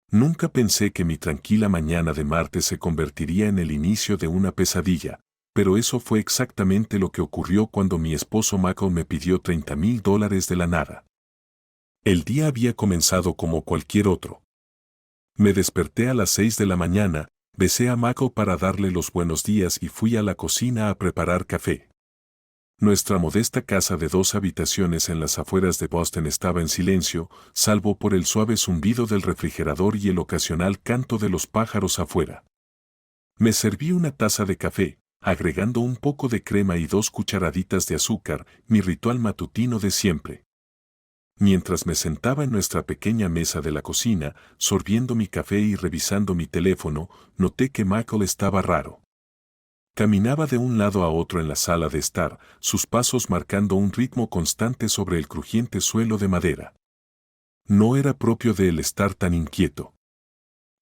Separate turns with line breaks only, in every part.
Nunca pensé que mi tranquila mañana de martes se convertiría en el inicio de una pesadilla, pero eso fue exactamente lo que ocurrió cuando mi esposo Michael me pidió $30,000 de la nada. El día había comenzado como cualquier otro. Me desperté a las 6 de la mañana, besé a Michael para darle los buenos días y fui a la cocina a preparar café. Nuestra modesta casa de 2 habitaciones en las afueras de Boston estaba en silencio, salvo por el suave zumbido del refrigerador y el ocasional canto de los pájaros afuera. Me serví una taza de café, agregando un poco de crema y 2 cucharaditas de azúcar, mi ritual matutino de siempre. Mientras me sentaba en nuestra pequeña mesa de la cocina, sorbiendo mi café y revisando mi teléfono, noté que Michael estaba raro. Caminaba de un lado a otro en la sala de estar, sus pasos marcando un ritmo constante sobre el crujiente suelo de madera. No era propio de él estar tan inquieto.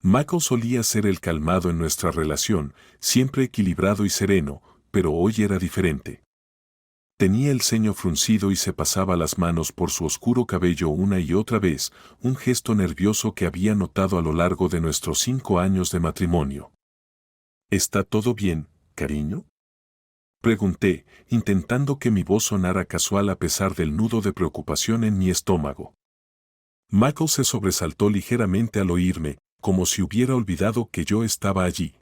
Michael solía ser el calmado en nuestra relación, siempre equilibrado y sereno, pero hoy era diferente. Tenía el ceño fruncido y se pasaba las manos por su oscuro cabello una y otra vez, un gesto nervioso que había notado a lo largo de nuestros 5 años de matrimonio. ¿Está todo bien, cariño? Pregunté, intentando que mi voz sonara casual a pesar del nudo de preocupación en mi estómago. Michael se sobresaltó ligeramente al oírme, como si hubiera olvidado que yo estaba allí.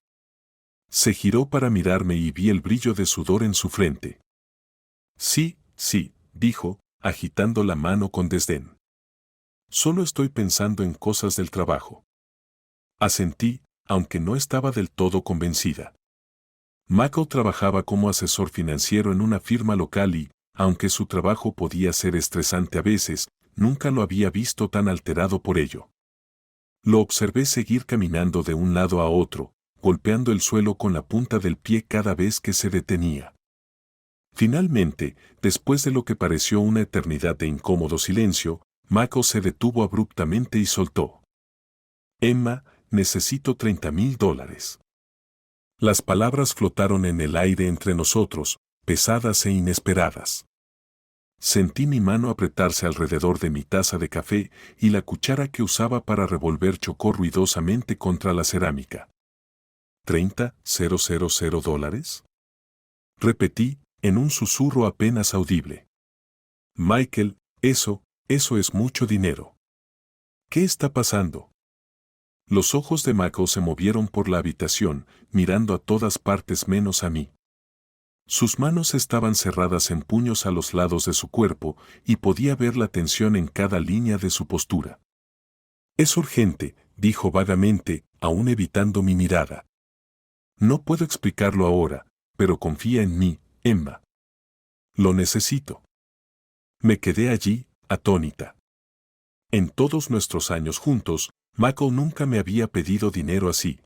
Se giró para mirarme y vi el brillo de sudor en su frente. Sí, sí, dijo, agitando la mano con desdén. Solo estoy pensando en cosas del trabajo. Asentí, aunque no estaba del todo convencida. Michael trabajaba como asesor financiero en una firma local y, aunque su trabajo podía ser estresante a veces, nunca lo había visto tan alterado por ello. Lo observé seguir caminando de un lado a otro, golpeando el suelo con la punta del pie cada vez que se detenía. Finalmente, después de lo que pareció una eternidad de incómodo silencio, Michael se detuvo abruptamente y soltó. Emma, necesito $30,000. Las palabras flotaron en el aire entre nosotros, pesadas e inesperadas. Sentí mi mano apretarse alrededor de mi taza de café y la cuchara que usaba para revolver chocó ruidosamente contra la cerámica. $30,000. Repetí, en un susurro apenas audible. Michael, eso es mucho dinero. ¿Qué está pasando? Los ojos de Michael se movieron por la habitación, mirando a todas partes menos a mí. Sus manos estaban cerradas en puños a los lados de su cuerpo y podía ver la tensión en cada línea de su postura. Es urgente, dijo vagamente, aún evitando mi mirada. No puedo explicarlo ahora, pero confía en mí, Emma. Lo necesito. Me quedé allí, atónita. En todos nuestros años juntos, Michael nunca me había pedido dinero así.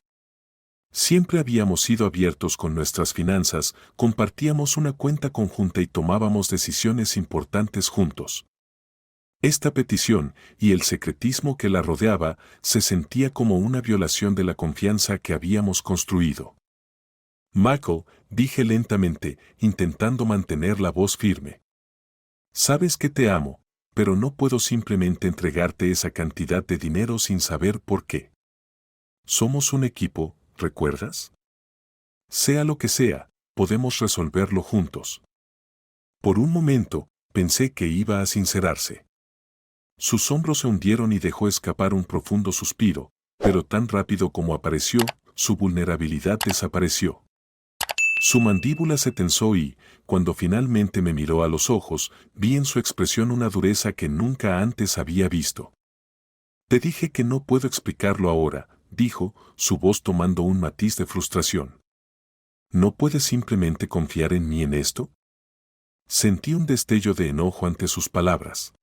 Siempre habíamos sido abiertos con nuestras finanzas, compartíamos una cuenta conjunta y tomábamos decisiones importantes juntos. Esta petición, y el secretismo que la rodeaba, se sentía como una violación de la confianza que habíamos construido. Michael, dije lentamente, intentando mantener la voz firme. Sabes que te amo, pero no puedo simplemente entregarte esa cantidad de dinero sin saber por qué. Somos un equipo, ¿recuerdas? Sea lo que sea, podemos resolverlo juntos. Por un momento, pensé que iba a sincerarse. Sus hombros se hundieron y dejó escapar un profundo suspiro, pero tan rápido como apareció, su vulnerabilidad desapareció. Su mandíbula se tensó y, cuando finalmente me miró a los ojos, vi en su expresión una dureza que nunca antes había visto. Te dije que no puedo explicarlo ahora, dijo, su voz tomando un matiz de frustración. ¿No puedes simplemente confiar en mí en esto? Sentí un destello de enojo ante sus palabras.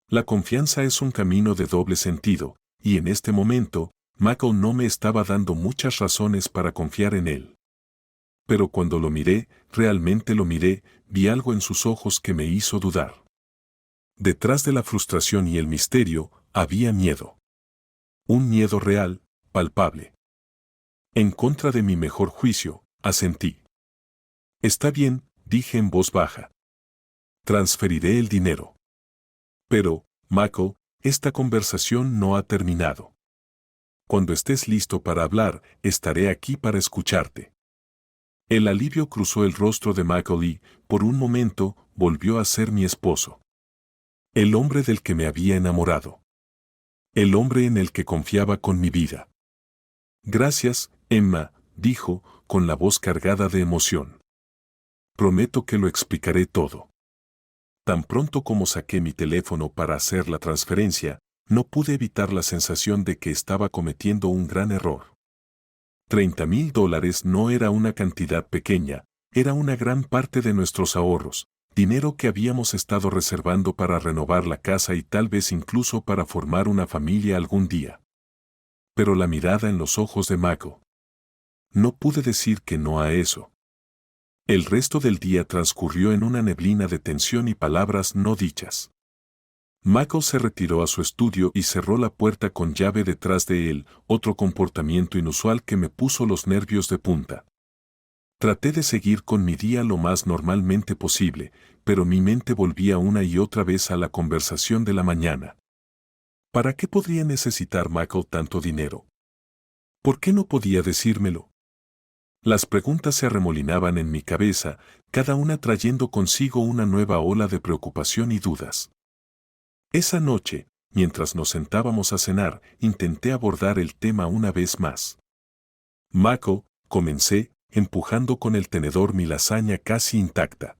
La confianza es un camino de doble sentido, y en este momento, Michael no me estaba dando muchas razones para confiar en él. Pero cuando lo miré, realmente lo miré, vi algo en sus ojos que me hizo dudar. Detrás de la frustración y el misterio, había miedo. Un miedo real, palpable. En contra de mi mejor juicio, asentí. Está bien, dije en voz baja. Transferiré el dinero. Pero, Michael, esta conversación no ha terminado. Cuando estés listo para hablar, estaré aquí para escucharte. El alivio cruzó el rostro de Michael y, por un momento, volvió a ser mi esposo. El hombre del que me había enamorado. El hombre en el que confiaba con mi vida. Gracias, Emma, dijo, con la voz cargada de emoción. Prometo que lo explicaré todo. Tan pronto como saqué mi teléfono para hacer la transferencia, no pude evitar la sensación de que estaba cometiendo un gran error. $30,000 no era una cantidad pequeña, era una gran parte de nuestros ahorros, dinero que habíamos estado reservando para renovar la casa y tal vez incluso para formar una familia algún día. Pero la mirada en los ojos de Mako. No pude decir que no a eso. El resto del día transcurrió en una neblina de tensión y palabras no dichas. Michael se retiró a su estudio y cerró la puerta con llave detrás de él, otro comportamiento inusual que me puso los nervios de punta. Traté de seguir con mi día lo más normalmente posible, pero mi mente volvía una y otra vez a la conversación de la mañana. ¿Para qué podría necesitar Michael tanto dinero? ¿Por qué no podía decírmelo? Las preguntas se arremolinaban en mi cabeza, cada una trayendo consigo una nueva ola de preocupación y dudas. Esa noche, mientras nos sentábamos a cenar, intenté abordar el tema una vez más. Mako, comencé, empujando con el tenedor mi lasaña casi intacta.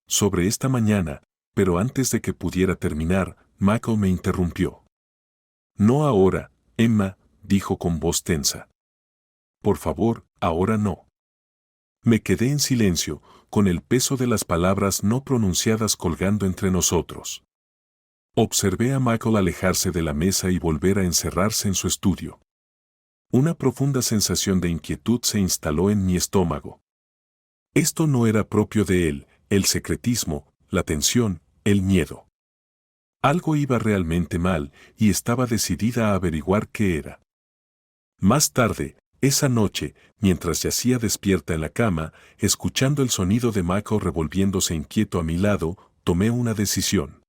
Sobre esta mañana, pero antes de que pudiera terminar, Mako me interrumpió. No ahora, Emma, dijo con voz tensa. Por favor, ahora no. Me quedé en silencio, con el peso de las palabras no pronunciadas colgando entre nosotros. Observé a Michael alejarse de la mesa y volver a encerrarse en su estudio. Una profunda sensación de inquietud se instaló en mi estómago. Esto no era propio de él, el secretismo, la tensión, el miedo. Algo iba realmente mal y estaba decidida a averiguar qué era. Más tarde, esa noche, mientras yacía despierta en la cama, escuchando el sonido de Michael revolviéndose inquieto a mi lado, tomé una decisión.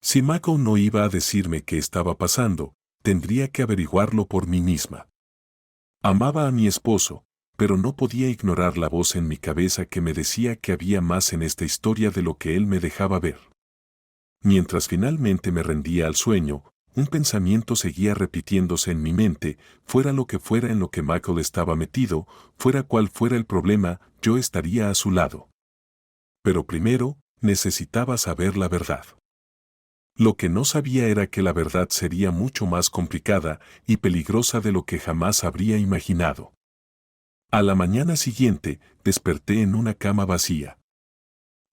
Si Mako no iba a decirme qué estaba pasando, tendría que averiguarlo por mí misma. Amaba a mi esposo, pero no podía ignorar la voz en mi cabeza que me decía que había más en esta historia de lo que él me dejaba ver. Mientras finalmente me rendía al sueño, un pensamiento seguía repitiéndose en mi mente, fuera lo que fuera en lo que Michael estaba metido, fuera cual fuera el problema, yo estaría a su lado. Pero primero, necesitaba saber la verdad. Lo que no sabía era que la verdad sería mucho más complicada y peligrosa de lo que jamás habría imaginado. A la mañana siguiente, desperté en una cama vacía.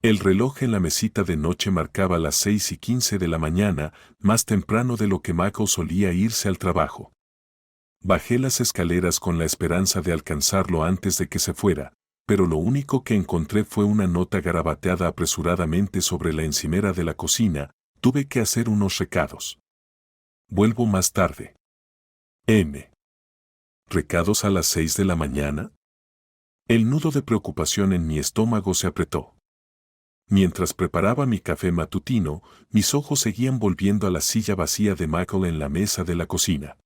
El reloj en la mesita de noche marcaba las 6:15 de la mañana, más temprano de lo que Mako solía irse al trabajo. Bajé las escaleras con la esperanza de alcanzarlo antes de que se fuera, pero lo único que encontré fue una nota garabateada apresuradamente sobre la encimera de la cocina. Tuve que hacer unos recados. Vuelvo más tarde. M. ¿Recados a las 6 de la mañana? El nudo de preocupación en mi estómago se apretó. Mientras preparaba mi café matutino, mis ojos seguían volviendo a la silla vacía de Michael en la mesa de la cocina.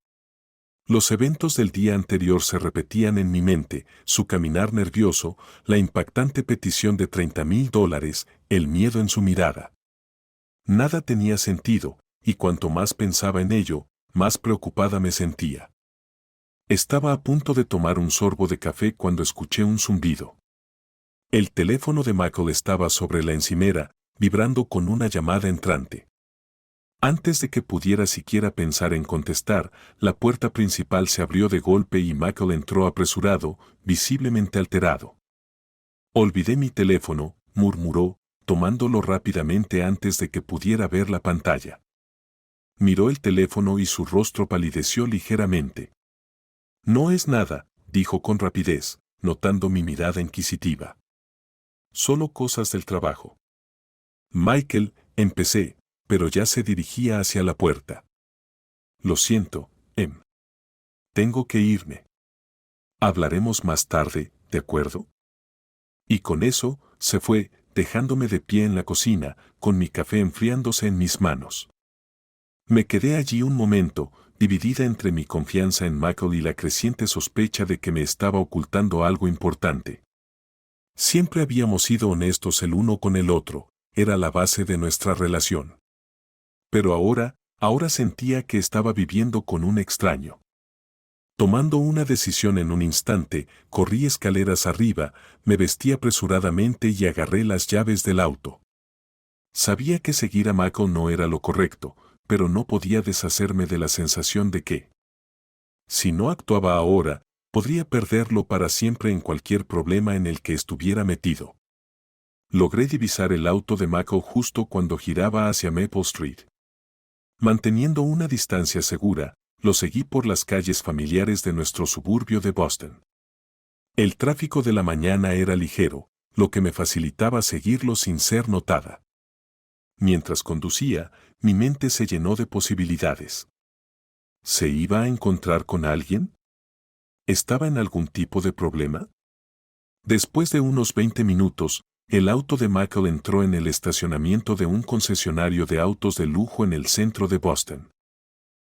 Los eventos del día anterior se repetían en mi mente, su caminar nervioso, la impactante petición de $30,000, el miedo en su mirada. Nada tenía sentido, y cuanto más pensaba en ello, más preocupada me sentía. Estaba a punto de tomar un sorbo de café cuando escuché un zumbido. El teléfono de Michael estaba sobre la encimera, vibrando con una llamada entrante. Antes de que pudiera siquiera pensar en contestar, la puerta principal se abrió de golpe y Michael entró apresurado, visiblemente alterado. Olvidé mi teléfono, murmuró, tomándolo rápidamente antes de que pudiera ver la pantalla. Miró el teléfono y su rostro palideció ligeramente. No es nada, dijo con rapidez, notando mi mirada inquisitiva. Solo cosas del trabajo. Michael, empecé, pero ya se dirigía hacia la puerta. Lo siento, Em. Tengo que irme. Hablaremos más tarde, ¿de acuerdo? Y con eso, se fue, dejándome de pie en la cocina, con mi café enfriándose en mis manos. Me quedé allí un momento, dividida entre mi confianza en Michael y la creciente sospecha de que me estaba ocultando algo importante. Siempre habíamos sido honestos el uno con el otro, era la base de nuestra relación. Pero ahora sentía que estaba viviendo con un extraño. Tomando una decisión en un instante, corrí escaleras arriba, me vestí apresuradamente y agarré las llaves del auto. Sabía que seguir a Michael no era lo correcto, pero no podía deshacerme de la sensación de que, si no actuaba ahora, podría perderlo para siempre en cualquier problema en el que estuviera metido. Logré divisar el auto de Michael justo cuando giraba hacia Maple Street. Manteniendo una distancia segura, lo seguí por las calles familiares de nuestro suburbio de Boston. El tráfico de la mañana era ligero, lo que me facilitaba seguirlo sin ser notada. Mientras conducía, mi mente se llenó de posibilidades. ¿Se iba a encontrar con alguien? ¿Estaba en algún tipo de problema? Después de unos 20 minutos, el auto de Michael entró en el estacionamiento de un concesionario de autos de lujo en el centro de Boston.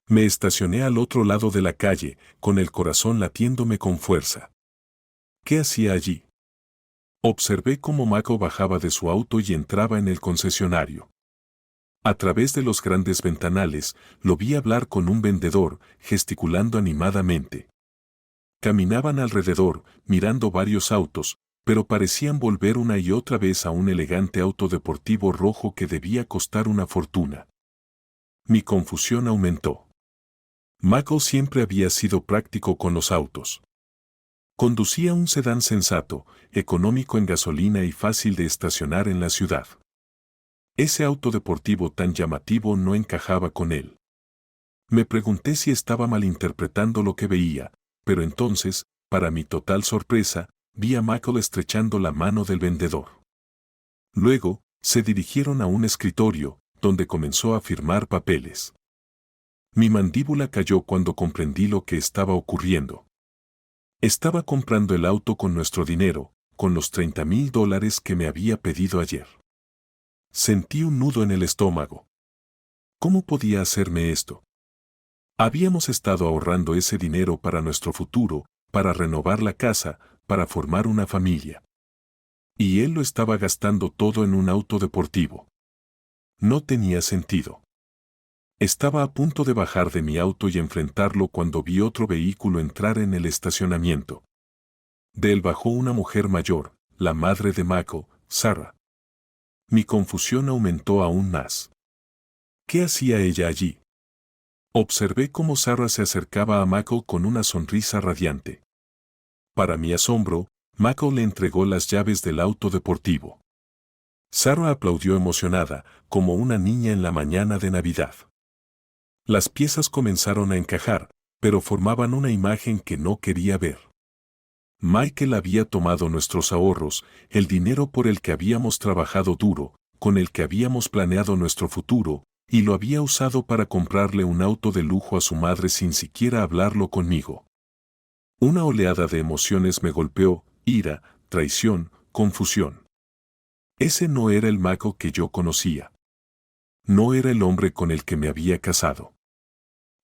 Me estacioné al otro lado de la calle, con el corazón latiéndome con fuerza. ¿Qué hacía allí? Observé cómo Michael bajaba de su auto y entraba en el concesionario. A través de los grandes ventanales, lo vi hablar con un vendedor, gesticulando animadamente. Caminaban alrededor, mirando varios autos, pero parecían volver una y otra vez a un elegante auto deportivo rojo que debía costar una fortuna. Mi confusión aumentó. Michael siempre había sido práctico con los autos. Conducía un sedán sensato, económico en gasolina y fácil de estacionar en la ciudad. Ese auto deportivo tan llamativo no encajaba con él. Me pregunté si estaba malinterpretando lo que veía, pero entonces, para mi total sorpresa, vi a Michael estrechando la mano del vendedor. Luego, se dirigieron a un escritorio, donde comenzó a firmar papeles. Mi mandíbula cayó cuando comprendí lo que estaba ocurriendo. Estaba comprando el auto con nuestro dinero, con los $30,000 que me había pedido ayer. Sentí un nudo en el estómago. ¿Cómo podía hacerme esto? Habíamos estado ahorrando ese dinero para nuestro futuro, para renovar la casa, para formar una familia. Y él lo estaba gastando todo en un auto deportivo. No tenía sentido. Estaba a punto de bajar de mi auto y enfrentarlo cuando vi otro vehículo entrar en el estacionamiento. De él bajó una mujer mayor, la madre de Michael, Sarah. Mi confusión aumentó aún más. ¿Qué hacía ella allí? Observé cómo Sarah se acercaba a Michael con una sonrisa radiante. Para mi asombro, Michael le entregó las llaves del auto deportivo. Sarah aplaudió emocionada, como una niña en la mañana de Navidad. Las piezas comenzaron a encajar, pero formaban una imagen que no quería ver. Michael había tomado nuestros ahorros, el dinero por el que habíamos trabajado duro, con el que habíamos planeado nuestro futuro, y lo había usado para comprarle un auto de lujo a su madre sin siquiera hablarlo conmigo. Una oleada de emociones me golpeó, ira, traición, confusión. Ese no era el Michael que yo conocía. No era el hombre con el que me había casado.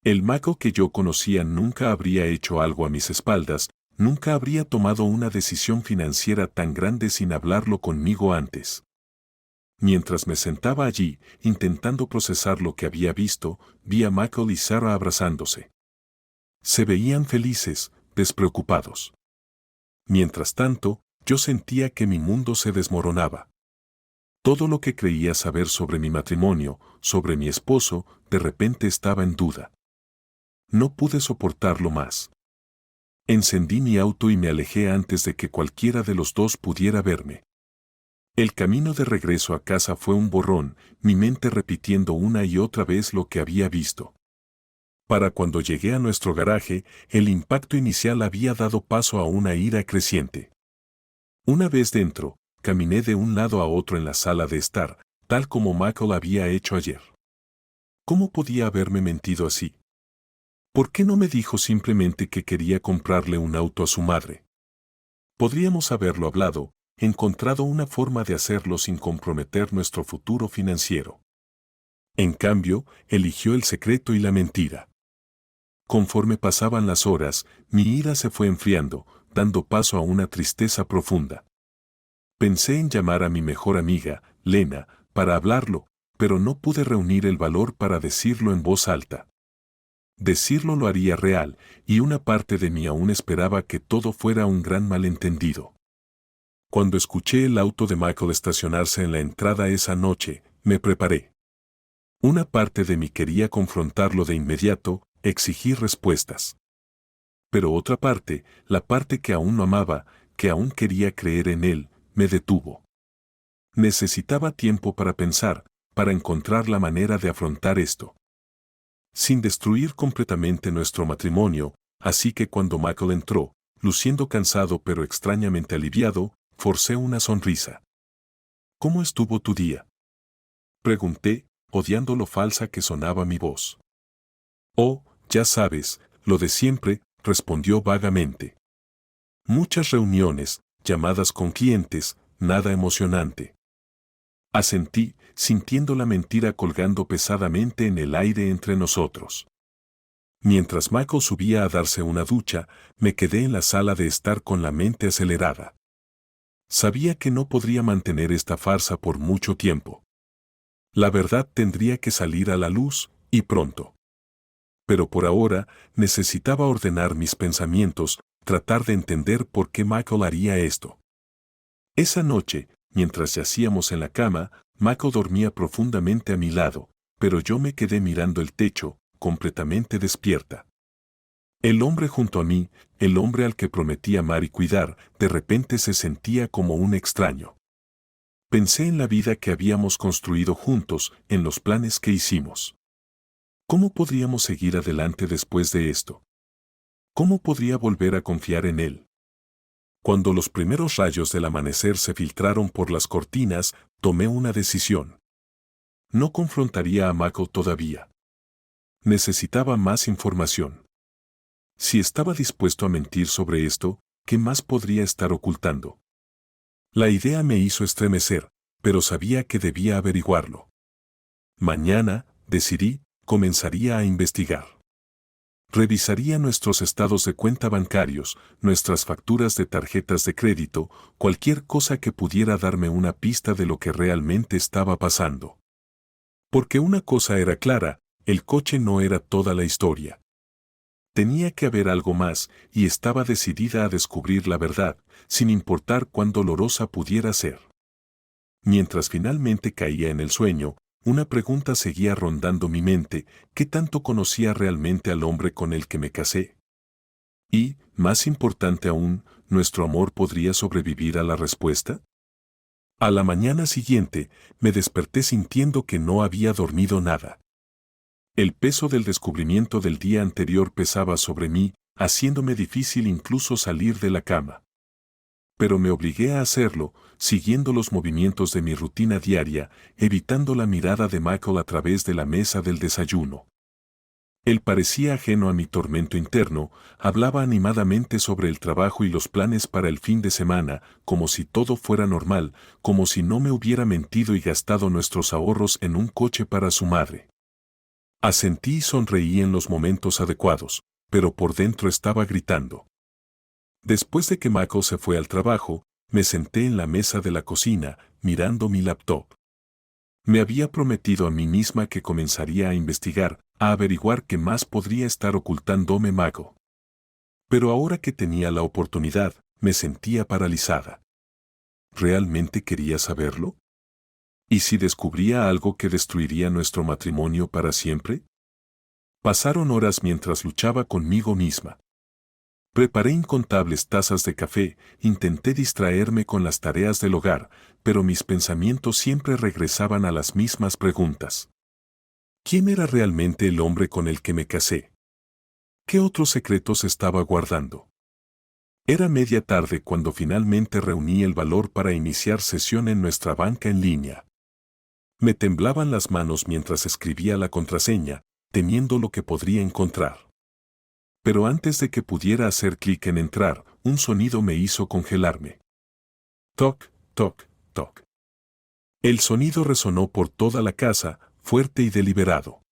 El Michael que yo conocía nunca habría hecho algo a mis espaldas, nunca habría tomado una decisión financiera tan grande sin hablarlo conmigo antes. Mientras me sentaba allí, intentando procesar lo que había visto, vi a Michael y Sarah abrazándose. Se veían felices, despreocupados. Mientras tanto, yo sentía que mi mundo se desmoronaba. Todo lo que creía saber sobre mi matrimonio, sobre mi esposo, de repente estaba en duda. No pude soportarlo más. Encendí mi auto y me alejé antes de que cualquiera de los dos pudiera verme. El camino de regreso a casa fue un borrón, mi mente repitiendo una y otra vez lo que había visto. Para cuando llegué a nuestro garaje, el impacto inicial había dado paso a una ira creciente. Una vez dentro, caminé de un lado a otro en la sala de estar, tal como Michael había hecho ayer. ¿Cómo podía haberme mentido así? ¿Por qué no me dijo simplemente que quería comprarle un auto a su madre? Podríamos haberlo hablado, encontrado una forma de hacerlo sin comprometer nuestro futuro financiero. En cambio, eligió el secreto y la mentira. Conforme pasaban las horas, mi ira se fue enfriando, dando paso a una tristeza profunda. Pensé en llamar a mi mejor amiga, Lena, para hablarlo, pero no pude reunir el valor para decirlo en voz alta. Decirlo lo haría real, y una parte de mí aún esperaba que todo fuera un gran malentendido. Cuando escuché el auto de Michael estacionarse en la entrada esa noche, me preparé. Una parte de mí quería confrontarlo de inmediato, exigir respuestas. Pero otra parte, la parte que aún no amaba, que aún quería creer en él, me detuvo. Necesitaba tiempo para pensar, para encontrar la manera de afrontar esto, sin destruir completamente nuestro matrimonio, así que cuando Michael entró, luciendo cansado pero extrañamente aliviado, forcé una sonrisa. ¿Cómo estuvo tu día?, pregunté, odiando lo falsa que sonaba mi voz. Oh, ya sabes, lo de siempre, respondió vagamente. Muchas reuniones, llamadas con clientes, nada emocionante. Asentí, sintiendo la mentira colgando pesadamente en el aire entre nosotros. Mientras Michael subía a darse una ducha, me quedé en la sala de estar con la mente acelerada. Sabía que no podría mantener esta farsa por mucho tiempo. La verdad tendría que salir a la luz, y pronto. Pero por ahora, necesitaba ordenar mis pensamientos, tratar de entender por qué Michael haría esto. Esa noche, mientras yacíamos en la cama, Michael dormía profundamente a mi lado, pero yo me quedé mirando el techo, completamente despierta. El hombre junto a mí, el hombre al que prometí amar y cuidar, de repente se sentía como un extraño. Pensé en la vida que habíamos construido juntos, en los planes que hicimos. ¿Cómo podríamos seguir adelante después de esto? ¿Cómo podría volver a confiar en él? Cuando los primeros rayos del amanecer se filtraron por las cortinas, tomé una decisión. No confrontaría a Michael todavía. Necesitaba más información. Si estaba dispuesto a mentir sobre esto, ¿qué más podría estar ocultando? La idea me hizo estremecer, pero sabía que debía averiguarlo. Mañana, decidí, comenzaría a investigar. Revisaría nuestros estados de cuenta bancarios, nuestras facturas de tarjetas de crédito, cualquier cosa que pudiera darme una pista de lo que realmente estaba pasando. Porque una cosa era clara, el coche no era toda la historia. Tenía que haber algo más, y estaba decidida a descubrir la verdad, sin importar cuán dolorosa pudiera ser. Mientras finalmente caía en el sueño, una pregunta seguía rondando mi mente: ¿qué tanto conocía realmente al hombre con el que me casé? Y, más importante aún, ¿nuestro amor podría sobrevivir a la respuesta? A la mañana siguiente, me desperté sintiendo que no había dormido nada. El peso del descubrimiento del día anterior pesaba sobre mí, haciéndome difícil incluso salir de la cama. Pero me obligué a hacerlo, siguiendo los movimientos de mi rutina diaria, evitando la mirada de Michael a través de la mesa del desayuno. Él parecía ajeno a mi tormento interno, hablaba animadamente sobre el trabajo y los planes para el fin de semana, como si todo fuera normal, como si no me hubiera mentido y gastado nuestros ahorros en un coche para su madre. Asentí y sonreí en los momentos adecuados, pero por dentro estaba gritando. Después de que Michael se fue al trabajo, me senté en la mesa de la cocina, mirando mi laptop. Me había prometido a mí misma que comenzaría a investigar, a averiguar qué más podría estar ocultándome Michael. Pero ahora que tenía la oportunidad, me sentía paralizada. ¿Realmente quería saberlo? ¿Y si descubría algo que destruiría nuestro matrimonio para siempre? Pasaron horas mientras luchaba conmigo misma. Preparé incontables tazas de café, intenté distraerme con las tareas del hogar, pero mis pensamientos siempre regresaban a las mismas preguntas. ¿Quién era realmente el hombre con el que me casé? ¿Qué otros secretos estaba guardando? Era media tarde cuando finalmente reuní el valor para iniciar sesión en nuestra banca en línea. Me temblaban las manos mientras escribía la contraseña, temiendo lo que podría encontrar. Pero antes de que pudiera hacer clic en entrar, un sonido me hizo congelarme. Toc, toc, toc. El sonido resonó por toda la casa, fuerte y deliberado.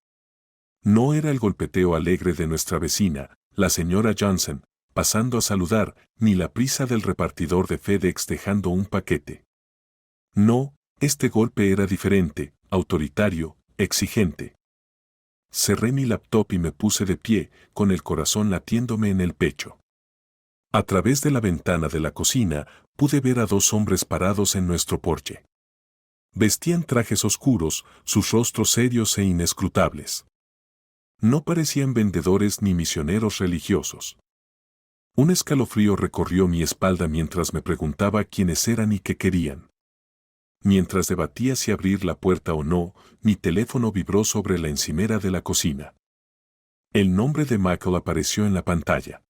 No era el golpeteo alegre de nuestra vecina, la señora Johnson, pasando a saludar, ni la prisa del repartidor de FedEx dejando un paquete. No, este golpe era diferente, autoritario, exigente. Cerré mi laptop y me puse de pie, con el corazón latiéndome en el pecho. A través de la ventana de la cocina, pude ver a dos hombres parados en nuestro porche. Vestían trajes oscuros, sus rostros serios e inescrutables. No parecían vendedores ni misioneros religiosos. Un escalofrío recorrió mi espalda mientras me preguntaba quiénes eran y qué querían. Mientras debatía si abrir la puerta o no, mi teléfono vibró sobre la encimera de la cocina. El nombre de Michael apareció en la pantalla.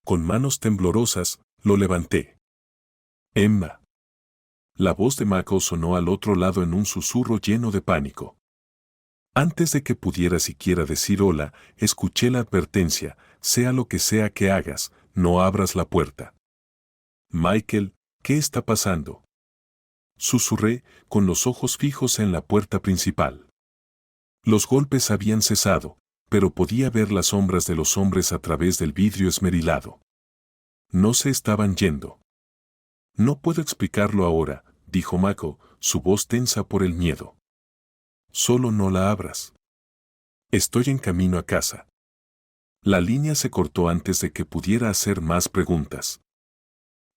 Con manos temblorosas, lo levanté. Emma. La voz de Michael sonó al otro lado en un susurro lleno de pánico. Antes de que pudiera siquiera decir hola, escuché la advertencia, sea lo que sea que hagas, no abras la puerta. Michael, ¿qué está pasando? Susurré, con los ojos fijos en la puerta principal. Los golpes habían cesado, pero podía ver las sombras de los hombres a través del vidrio esmerilado. No se estaban yendo. No puedo explicarlo ahora, dijo Michael, su voz tensa por el miedo. Solo no la abras. Estoy en camino a casa. La línea se cortó antes de que pudiera hacer más preguntas.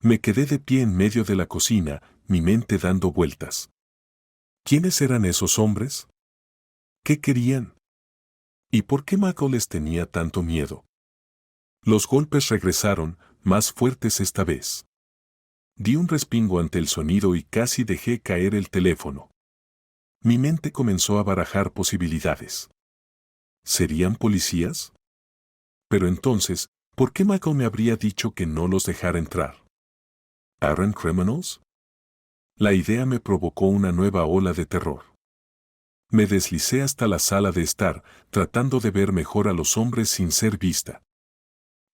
Me quedé de pie en medio de la cocina, mi mente dando vueltas. ¿Quiénes eran esos hombres? ¿Qué querían? ¿Y por qué Michael les tenía tanto miedo? Los golpes regresaron, más fuertes esta vez. Di un respingo ante el sonido y casi dejé caer el teléfono. Mi mente comenzó a barajar posibilidades. ¿Serían policías? Pero entonces, ¿por qué Michael me habría dicho que no los dejara entrar? ¿Eran criminals? La idea me provocó una nueva ola de terror. Me deslicé hasta la sala de estar, tratando de ver mejor a los hombres sin ser vista.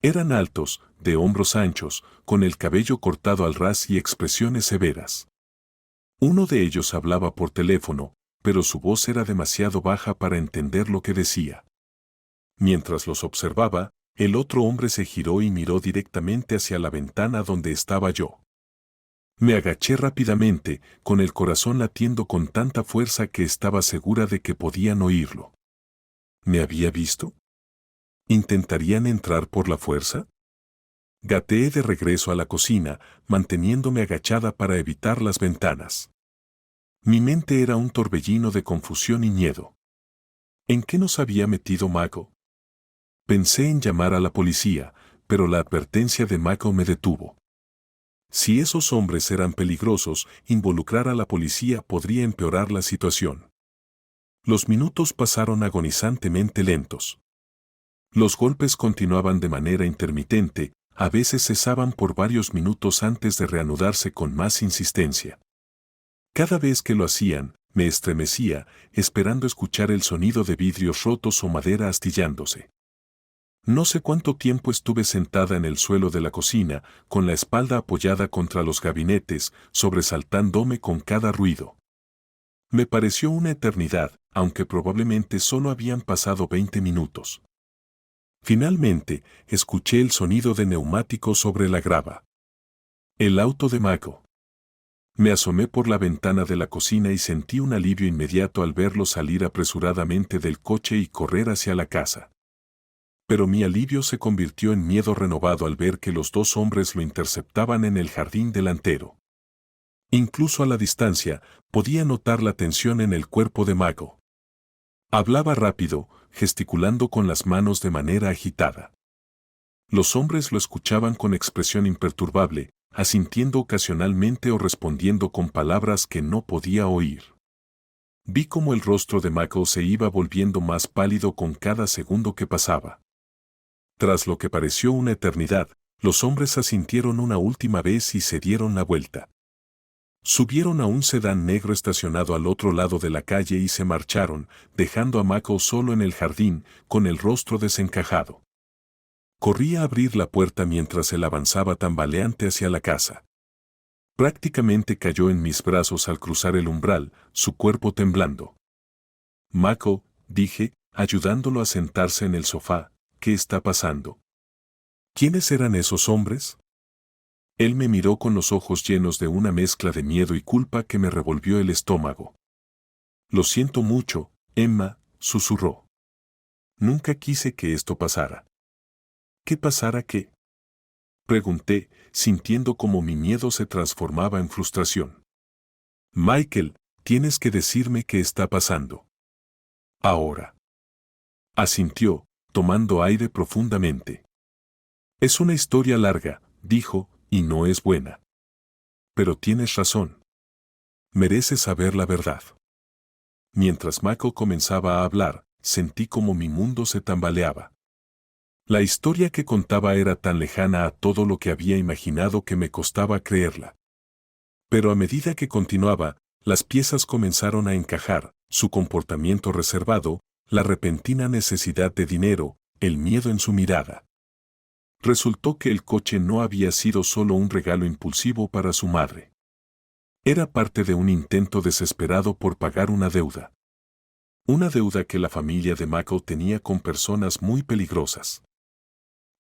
Eran altos, de hombros anchos, con el cabello cortado al ras y expresiones severas. Uno de ellos hablaba por teléfono, pero su voz era demasiado baja para entender lo que decía. Mientras los observaba, el otro hombre se giró y miró directamente hacia la ventana donde estaba yo. Me agaché rápidamente, con el corazón latiendo con tanta fuerza que estaba segura de que podían oírlo. ¿Me había visto? ¿Intentarían entrar por la fuerza? Gateé de regreso a la cocina, manteniéndome agachada para evitar las ventanas. Mi mente era un torbellino de confusión y miedo. ¿En qué nos había metido Michael? Pensé en llamar a la policía, pero la advertencia de Michael me detuvo. Si esos hombres eran peligrosos, involucrar a la policía podría empeorar la situación. Los minutos pasaron agonizantemente lentos. Los golpes continuaban de manera intermitente, a veces cesaban por varios minutos antes de reanudarse con más insistencia. Cada vez que lo hacían, me estremecía, esperando escuchar el sonido de vidrios rotos o madera astillándose. No sé cuánto tiempo estuve sentada en el suelo de la cocina, con la espalda apoyada contra los gabinetes, sobresaltándome con cada ruido. Me pareció una eternidad, aunque probablemente solo habían pasado 20 minutos. Finalmente, escuché el sonido de neumáticos sobre la grava. El auto de Michael. Me asomé por la ventana de la cocina y sentí un alivio inmediato al verlo salir apresuradamente del coche y correr hacia la casa. Pero mi alivio se convirtió en miedo renovado al ver que los dos hombres lo interceptaban en el jardín delantero. Incluso a la distancia, podía notar la tensión en el cuerpo de Michael. Hablaba rápido, gesticulando con las manos de manera agitada. Los hombres lo escuchaban con expresión imperturbable, asintiendo ocasionalmente o respondiendo con palabras que no podía oír. Vi cómo el rostro de Michael se iba volviendo más pálido con cada segundo que pasaba. Tras lo que pareció una eternidad, los hombres asintieron una última vez y se dieron la vuelta. Subieron a un sedán negro estacionado al otro lado de la calle y se marcharon, dejando a Michael solo en el jardín, con el rostro desencajado. Corrí a abrir la puerta mientras él avanzaba tambaleante hacia la casa. Prácticamente cayó en mis brazos al cruzar el umbral, su cuerpo temblando. Michael, dije, ayudándolo a sentarse en el sofá. ¿Qué está pasando? ¿Quiénes eran esos hombres? Él me miró con los ojos llenos de una mezcla de miedo y culpa que me revolvió el estómago. Lo siento mucho, Emma, susurró. Nunca quise que esto pasara. ¿Qué pasara qué? Pregunté, sintiendo como mi miedo se transformaba en frustración. Michael, tienes que decirme qué está pasando. Ahora. Asintió, tomando aire profundamente. Es una historia larga, dijo, y no es buena. Pero tienes razón. Mereces saber la verdad. Mientras Michael comenzaba a hablar, sentí como mi mundo se tambaleaba. La historia que contaba era tan lejana a todo lo que había imaginado que me costaba creerla. Pero a medida que continuaba, las piezas comenzaron a encajar, su comportamiento reservado, la repentina necesidad de dinero, el miedo en su mirada. Resultó que el coche no había sido solo un regalo impulsivo para su madre. Era parte de un intento desesperado por pagar una deuda. Una deuda que la familia de Michael tenía con personas muy peligrosas.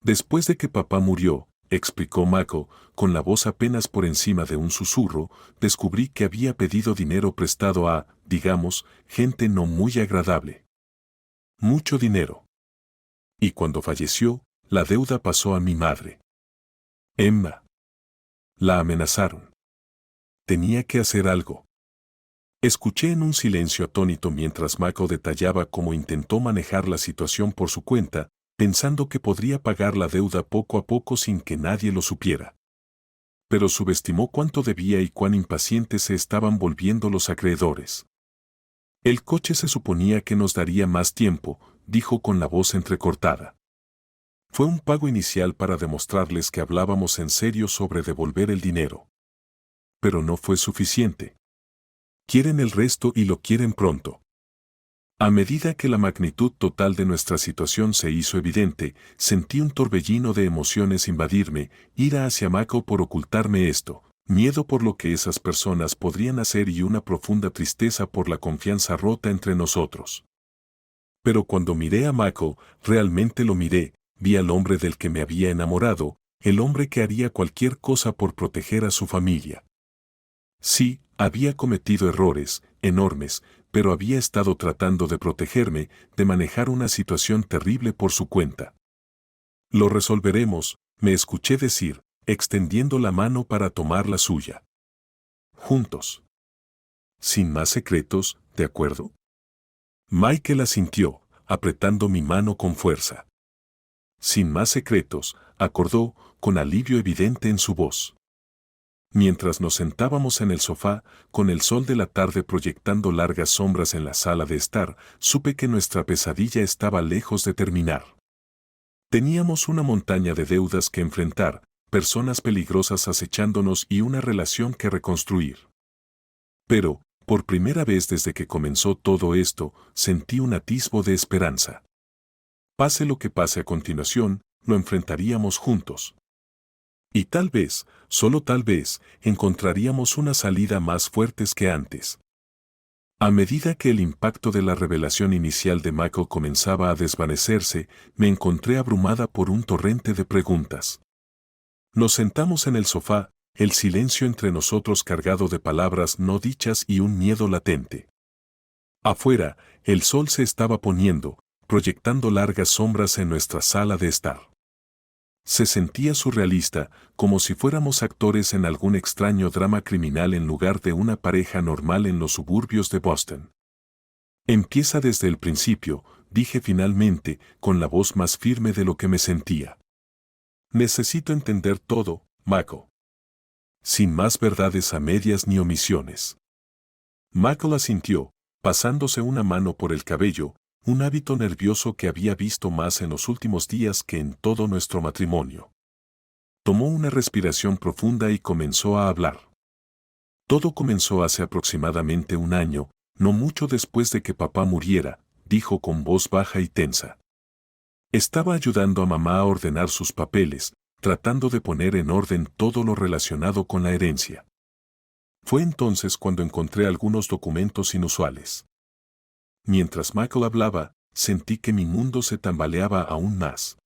Después de que papá murió, explicó Michael, con la voz apenas por encima de un susurro, descubrí que había pedido dinero prestado a, digamos, gente no muy agradable. Mucho dinero. Y cuando falleció, la deuda pasó a mi madre. Emma. La amenazaron. Tenía que hacer algo. Escuché en un silencio atónito mientras Michael detallaba cómo intentó manejar la situación por su cuenta, pensando que podría pagar la deuda poco a poco sin que nadie lo supiera. Pero subestimó cuánto debía y cuán impacientes se estaban volviendo los acreedores. El coche se suponía que nos daría más tiempo, dijo con la voz entrecortada. Fue un pago inicial para demostrarles que hablábamos en serio sobre devolver el dinero. Pero no fue suficiente. Quieren el resto y lo quieren pronto. A medida que la magnitud total de nuestra situación se hizo evidente, sentí un torbellino de emociones invadirme, ira hacia Michael por ocultarme esto, miedo por lo que esas personas podrían hacer y una profunda tristeza por la confianza rota entre nosotros. Pero cuando miré a Michael, realmente lo miré, vi al hombre del que me había enamorado, el hombre que haría cualquier cosa por proteger a su familia. Sí, había cometido errores, enormes, pero había estado tratando de protegerme, de manejar una situación terrible por su cuenta. Lo resolveremos, me escuché decir, extendiendo la mano para tomar la suya. Juntos. Sin más secretos, ¿de acuerdo? Michael asintió, apretando mi mano con fuerza. Sin más secretos, acordó, con alivio evidente en su voz. Mientras nos sentábamos en el sofá, con el sol de la tarde proyectando largas sombras en la sala de estar, supe que nuestra pesadilla estaba lejos de terminar. Teníamos una montaña de deudas que enfrentar, personas peligrosas acechándonos y una relación que reconstruir. Pero, por primera vez desde que comenzó todo esto, sentí un atisbo de esperanza. Pase lo que pase a continuación, lo enfrentaríamos juntos. Y tal vez, solo tal vez, encontraríamos una salida más fuertes que antes. A medida que el impacto de la revelación inicial de Michael comenzaba a desvanecerse, me encontré abrumada por un torrente de preguntas. Nos sentamos en el sofá, el silencio entre nosotros cargado de palabras no dichas y un miedo latente. Afuera, el sol se estaba poniendo, proyectando largas sombras en nuestra sala de estar. Se sentía surrealista, como si fuéramos actores en algún extraño drama criminal en lugar de una pareja normal en los suburbios de Boston. Empieza desde el principio, dije finalmente, con la voz más firme de lo que me sentía. Necesito entender todo, Michael. Sin más verdades a medias ni omisiones. Michael asintió, pasándose una mano por el cabello, un hábito nervioso que había visto más en los últimos días que en todo nuestro matrimonio. Tomó una respiración profunda y comenzó a hablar. Todo comenzó hace aproximadamente un año, no mucho después de que papá muriera, dijo con voz baja y tensa. Estaba ayudando a mamá a ordenar sus papeles, tratando de poner en orden todo lo relacionado con la herencia. Fue entonces cuando encontré algunos documentos inusuales. Mientras Michael hablaba, sentí que mi mundo se tambaleaba aún más.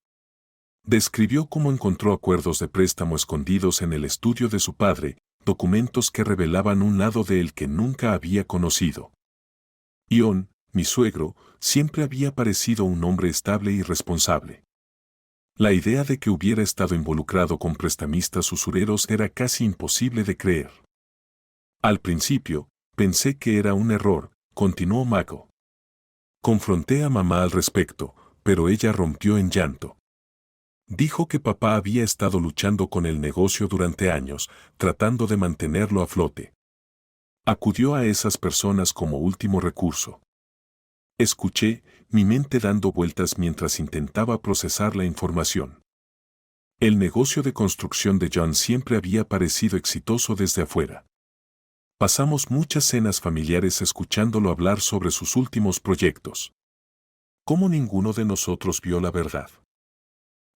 Describió cómo encontró acuerdos de préstamo escondidos en el estudio de su padre, documentos que revelaban un lado de él que nunca había conocido. Ion, mi suegro, siempre había parecido un hombre estable y responsable. La idea de que hubiera estado involucrado con prestamistas usureros era casi imposible de creer. Al principio, pensé que era un error, continuó Mako. Confronté a mamá al respecto, pero ella rompió en llanto. Dijo que papá había estado luchando con el negocio durante años, tratando de mantenerlo a flote. Acudió a esas personas como último recurso. Escuché, mi mente dando vueltas mientras intentaba procesar la información. El negocio de construcción de John siempre había parecido exitoso desde afuera. Pasamos muchas cenas familiares escuchándolo hablar sobre sus últimos proyectos. ¿Cómo ninguno de nosotros vio la verdad?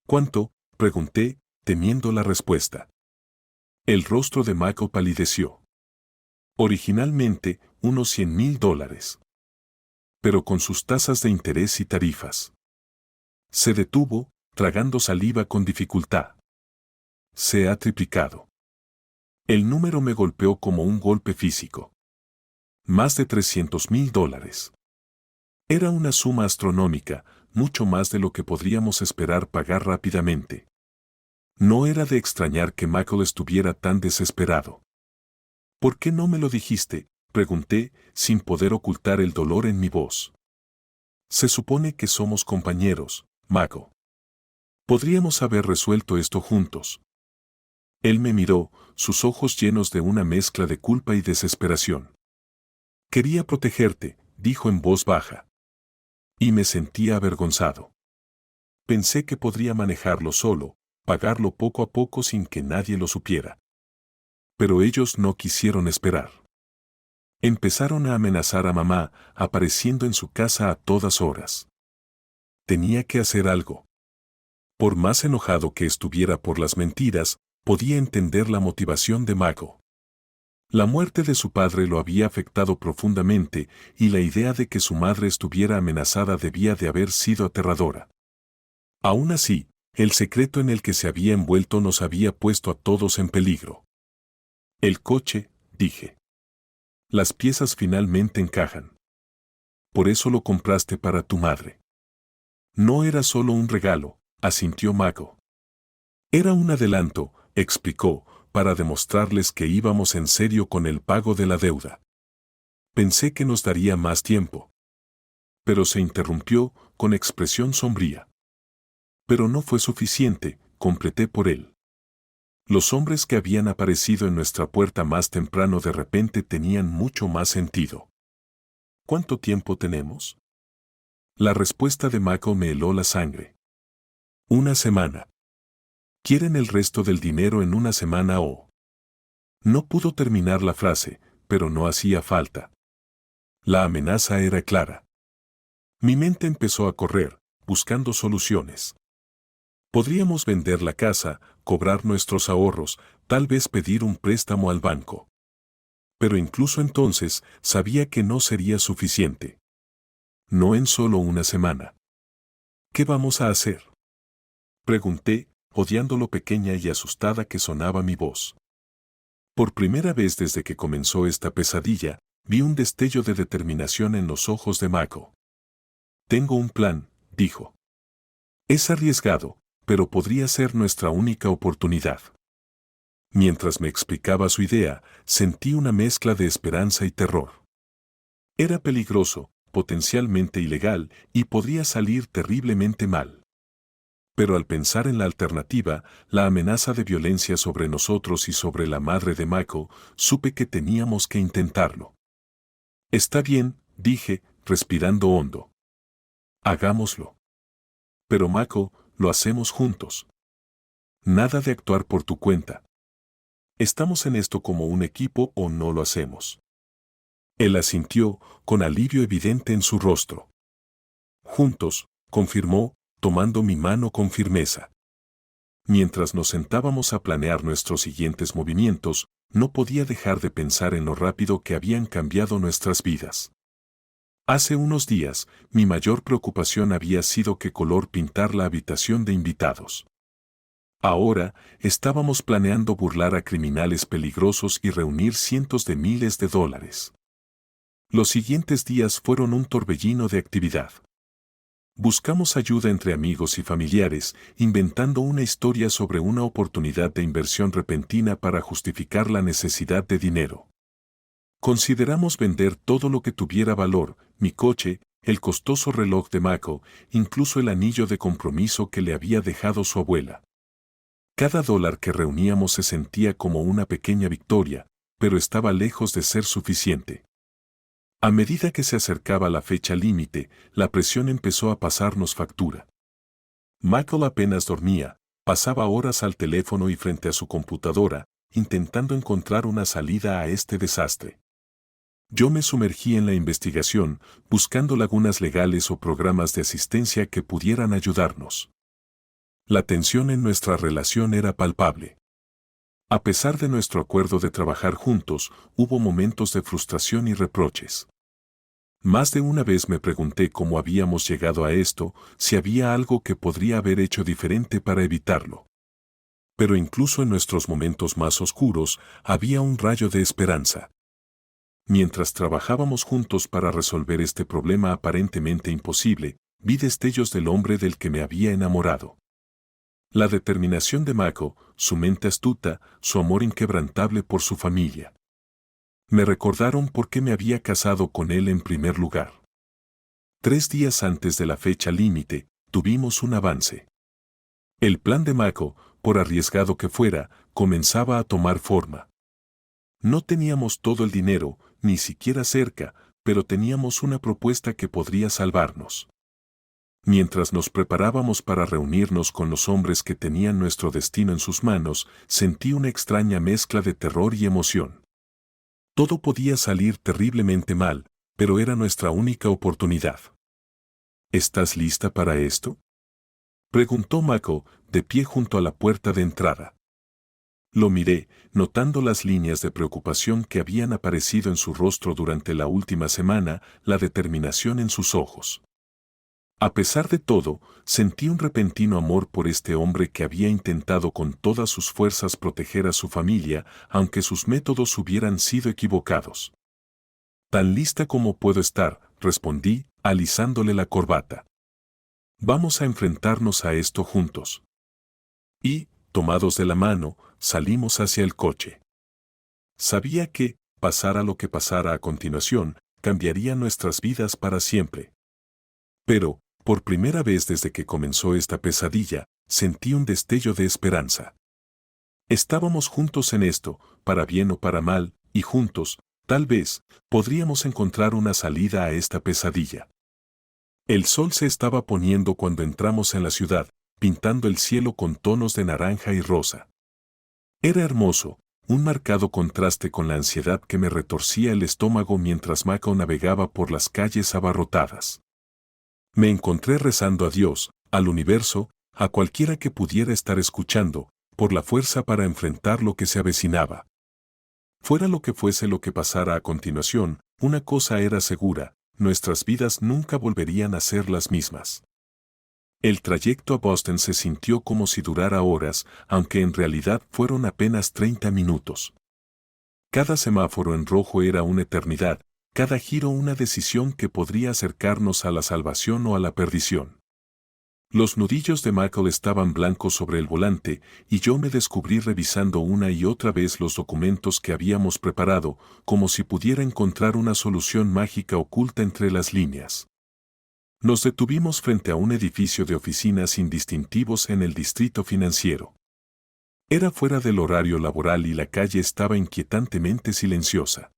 ¿Cuánto? Pregunté, temiendo la respuesta. El rostro de Michael palideció. Originalmente, unos $100,000. Pero con sus tasas de interés y tarifas. Se detuvo, tragando saliva con dificultad. Se ha triplicado. El número me golpeó como un golpe físico. Más de $300,000. Era una suma astronómica, mucho más de lo que podríamos esperar pagar rápidamente. No era de extrañar que Michael estuviera tan desesperado. ¿Por qué no me lo dijiste?, pregunté, sin poder ocultar el dolor en mi voz. Se supone que somos compañeros, Michael. Podríamos haber resuelto esto juntos. Él me miró, sus ojos llenos de una mezcla de culpa y desesperación. Quería protegerte, dijo en voz baja. Y me sentía avergonzado. Pensé que podría manejarlo solo, pagarlo poco a poco sin que nadie lo supiera. Pero ellos no quisieron esperar. Empezaron a amenazar a mamá, apareciendo en su casa a todas horas. Tenía que hacer algo. Por más enojado que estuviera por las mentiras, podía entender la motivación de Mako. La muerte de su padre lo había afectado profundamente y la idea de que su madre estuviera amenazada debía de haber sido aterradora. Aún así, el secreto en el que se había envuelto nos había puesto a todos en peligro. El coche, dije. Las piezas finalmente encajan. Por eso lo compraste para tu madre. No era solo un regalo, asintió Mako. Era un adelanto, explicó, para demostrarles que íbamos en serio con el pago de la deuda. Pensé que nos daría más tiempo. Pero se interrumpió, con expresión sombría. Pero no fue suficiente, completé por él. Los hombres que habían aparecido en nuestra puerta más temprano de repente tenían mucho más sentido. ¿Cuánto tiempo tenemos? La respuesta de Mako me heló la sangre. Una semana. Quieren el resto del dinero en una semana o... No pudo terminar la frase, pero no hacía falta. La amenaza era clara. Mi mente empezó a correr, buscando soluciones. Podríamos vender la casa, cobrar nuestros ahorros, tal vez pedir un préstamo al banco. Pero incluso entonces sabía que no sería suficiente. No en solo una semana. ¿Qué vamos a hacer?, pregunté, odiando lo pequeña y asustada que sonaba mi voz. Por primera vez desde que comenzó esta pesadilla, vi un destello de determinación en los ojos de Mako. Tengo un plan, dijo. Es arriesgado, pero podría ser nuestra única oportunidad. Mientras me explicaba su idea, sentí una mezcla de esperanza y terror. Era peligroso, potencialmente ilegal, y podría salir terriblemente mal. Pero al pensar en la alternativa, la amenaza de violencia sobre nosotros y sobre la madre de Michael, supe que teníamos que intentarlo. Está bien, dije, respirando hondo. Hagámoslo. Pero Michael, lo hacemos juntos. Nada de actuar por tu cuenta. Estamos en esto como un equipo o no lo hacemos. Él asintió, con alivio evidente en su rostro. Juntos, confirmó, tomando mi mano con firmeza. Mientras nos sentábamos a planear nuestros siguientes movimientos, no podía dejar de pensar en lo rápido que habían cambiado nuestras vidas. Hace unos días, mi mayor preocupación había sido qué color pintar la habitación de invitados. Ahora, estábamos planeando burlar a criminales peligrosos y reunir cientos de miles de dólares. Los siguientes días fueron un torbellino de actividad. Buscamos ayuda entre amigos y familiares, inventando una historia sobre una oportunidad de inversión repentina para justificar la necesidad de dinero. Consideramos vender todo lo que tuviera valor, mi coche, el costoso reloj de Mako, incluso el anillo de compromiso que le había dejado su abuela. Cada dólar que reuníamos se sentía como una pequeña victoria, pero estaba lejos de ser suficiente. A medida que se acercaba la fecha límite, la presión empezó a pasarnos factura. Michael apenas dormía, pasaba horas al teléfono y frente a su computadora, intentando encontrar una salida a este desastre. Yo me sumergí en la investigación, buscando lagunas legales o programas de asistencia que pudieran ayudarnos. La tensión en nuestra relación era palpable. A pesar de nuestro acuerdo de trabajar juntos, hubo momentos de frustración y reproches. Más de una vez me pregunté cómo habíamos llegado a esto, si había algo que podría haber hecho diferente para evitarlo. Pero incluso en nuestros momentos más oscuros, había un rayo de esperanza. Mientras trabajábamos juntos para resolver este problema aparentemente imposible, vi destellos del hombre del que me había enamorado. La determinación de Mako, su mente astuta, su amor inquebrantable por su familia. Me recordaron por qué me había casado con él en primer lugar. 3 días antes de la fecha límite, tuvimos un avance. El plan de Mako, por arriesgado que fuera, comenzaba a tomar forma. No teníamos todo el dinero, ni siquiera cerca, pero teníamos una propuesta que podría salvarnos. Mientras nos preparábamos para reunirnos con los hombres que tenían nuestro destino en sus manos, sentí una extraña mezcla de terror y emoción. Todo podía salir terriblemente mal, pero era nuestra única oportunidad. ¿Estás lista para esto?, preguntó Mako, de pie junto a la puerta de entrada. Lo miré, notando las líneas de preocupación que habían aparecido en su rostro durante la última semana, la determinación en sus ojos. A pesar de todo, sentí un repentino amor por este hombre que había intentado con todas sus fuerzas proteger a su familia, aunque sus métodos hubieran sido equivocados. Tan lista como puedo estar, respondí, alisándole la corbata. Vamos a enfrentarnos a esto juntos. Y, tomados de la mano, salimos hacia el coche. Sabía que, pasara lo que pasara a continuación, cambiaría nuestras vidas para siempre. Pero, por primera vez desde que comenzó esta pesadilla, sentí un destello de esperanza. Estábamos juntos en esto, para bien o para mal, y juntos, tal vez, podríamos encontrar una salida a esta pesadilla. El sol se estaba poniendo cuando entramos en la ciudad, pintando el cielo con tonos de naranja y rosa. Era hermoso, un marcado contraste con la ansiedad que me retorcía el estómago mientras Mako navegaba por las calles abarrotadas. Me encontré rezando a Dios, al universo, a cualquiera que pudiera estar escuchando, por la fuerza para enfrentar lo que se avecinaba. Fuera lo que fuese lo que pasara a continuación, una cosa era segura, nuestras vidas nunca volverían a ser las mismas. El trayecto a Boston se sintió como si durara horas, aunque en realidad fueron apenas 30 minutos. Cada semáforo en rojo era una eternidad, cada giro una decisión que podría acercarnos a la salvación o a la perdición. Los nudillos de Michael estaban blancos sobre el volante, y yo me descubrí revisando una y otra vez los documentos que habíamos preparado, como si pudiera encontrar una solución mágica oculta entre las líneas. Nos detuvimos frente a un edificio de oficinas sin distintivos en el distrito financiero. Era fuera del horario laboral y la calle estaba inquietantemente silenciosa.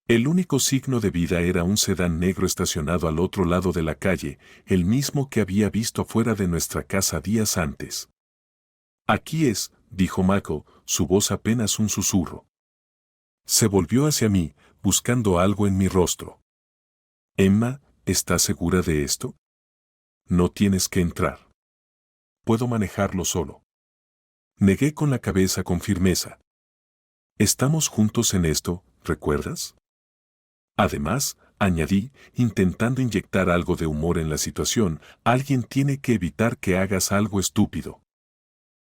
El único signo de vida era un sedán negro estacionado al otro lado de la calle, el mismo que había visto fuera de nuestra casa días antes. Aquí es, dijo Mako, su voz apenas un susurro. Se volvió hacia mí, buscando algo en mi rostro. Emma, ¿estás segura de esto? No tienes que entrar. Puedo manejarlo solo. Negué con la cabeza con firmeza. Estamos juntos en esto, ¿recuerdas? Además, añadí, intentando inyectar algo de humor en la situación, alguien tiene que evitar que hagas algo estúpido.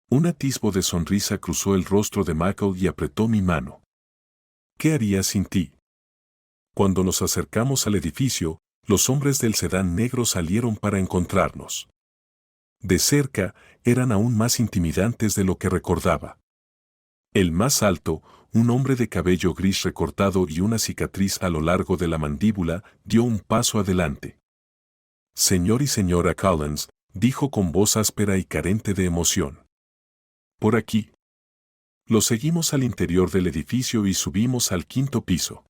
Un atisbo de sonrisa cruzó el rostro de Michael y apretó mi mano. ¿Qué haría sin ti? Cuando nos acercamos al edificio, los hombres del sedán negro salieron para encontrarnos. De cerca, eran aún más intimidantes de lo que recordaba. El más alto, un hombre de cabello gris recortado y una cicatriz a lo largo de la mandíbula, dio un paso adelante. Señor y señora Collins, dijo con voz áspera y carente de emoción. Por aquí. Lo seguimos al interior del edificio y subimos al 5º piso.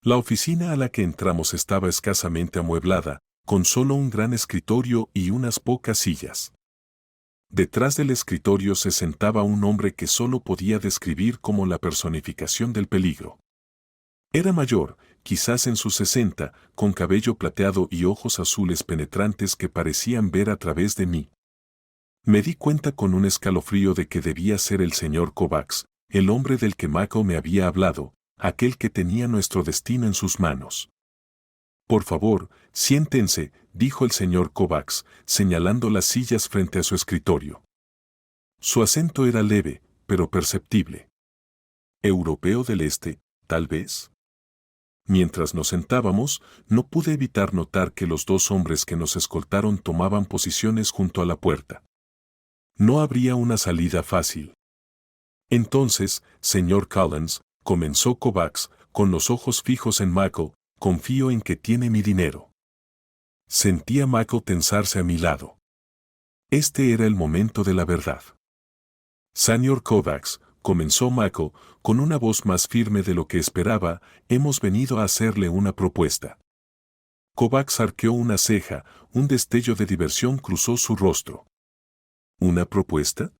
La oficina a la que entramos estaba escasamente amueblada, con solo un gran escritorio y unas pocas sillas. Detrás del escritorio se sentaba un hombre que solo podía describir como la personificación del peligro. Era mayor, quizás en sus 60, con cabello plateado y ojos azules penetrantes que parecían ver a través de mí. Me di cuenta con un escalofrío de que debía ser el señor Kovacs, el hombre del que Michael me había hablado, aquel que tenía nuestro destino en sus manos. Por favor, siéntense, dijo el señor Kovacs, señalando las sillas frente a su escritorio. Su acento era leve, pero perceptible. Europeo del Este, tal vez. Mientras nos sentábamos, no pude evitar notar que los dos hombres que nos escoltaron tomaban posiciones junto a la puerta. No habría una salida fácil. Entonces, señor Collins, comenzó Kovacs, con los ojos fijos en Michael, confío en que tiene mi dinero. Sentí a Michael tensarse a mi lado. Este era el momento de la verdad. Señor Kovacs, comenzó Michael, con una voz más firme de lo que esperaba, hemos venido a hacerle una propuesta. Kovacs arqueó una ceja, un destello de diversión cruzó su rostro. ¿Una propuesta?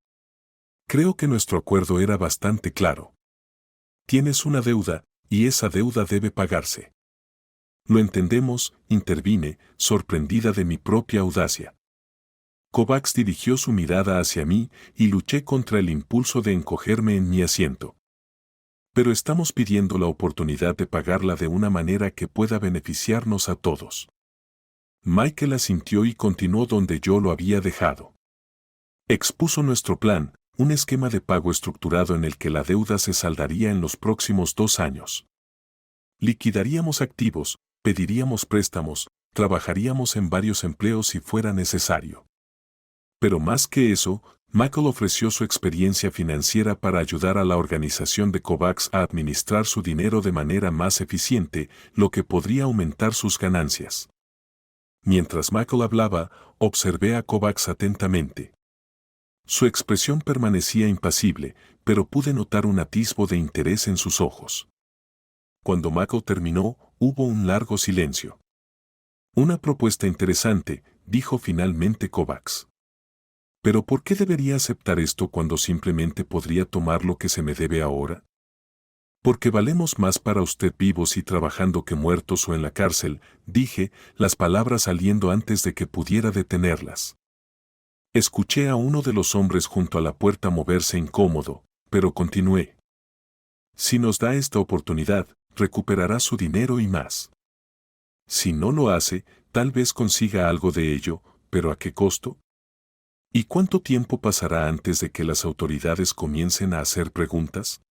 Creo que nuestro acuerdo era bastante claro. Tienes una deuda, y esa deuda debe pagarse. Lo entendemos, intervine, sorprendida de mi propia audacia. Kovacs dirigió su mirada hacia mí y luché contra el impulso de encogerme en mi asiento. Pero estamos pidiendo la oportunidad de pagarla de una manera que pueda beneficiarnos a todos. Michael asintió y continuó donde yo lo había dejado. Expuso nuestro plan, un esquema de pago estructurado en el que la deuda se saldaría en los próximos 2 años. Liquidaríamos activos, pediríamos préstamos, trabajaríamos en varios empleos si fuera necesario. Pero más que eso, Michael ofreció su experiencia financiera para ayudar a la organización de Kovacs a administrar su dinero de manera más eficiente, lo que podría aumentar sus ganancias. Mientras Michael hablaba, observé a Kovacs atentamente. Su expresión permanecía impasible, pero pude notar un atisbo de interés en sus ojos. Cuando Michael terminó, hubo un largo silencio. Una propuesta interesante, dijo finalmente Kovacs. ¿Pero por qué debería aceptar esto cuando simplemente podría tomar lo que se me debe ahora? Porque valemos más para usted vivos y trabajando que muertos o en la cárcel, dije, las palabras saliendo antes de que pudiera detenerlas. Escuché a uno de los hombres junto a la puerta moverse incómodo, pero continué. Si nos da esta oportunidad, recuperará su dinero y más. Si no lo hace, tal vez consiga algo de ello, pero ¿a qué costo? ¿Y cuánto tiempo pasará antes de que las autoridades comiencen a hacer preguntas?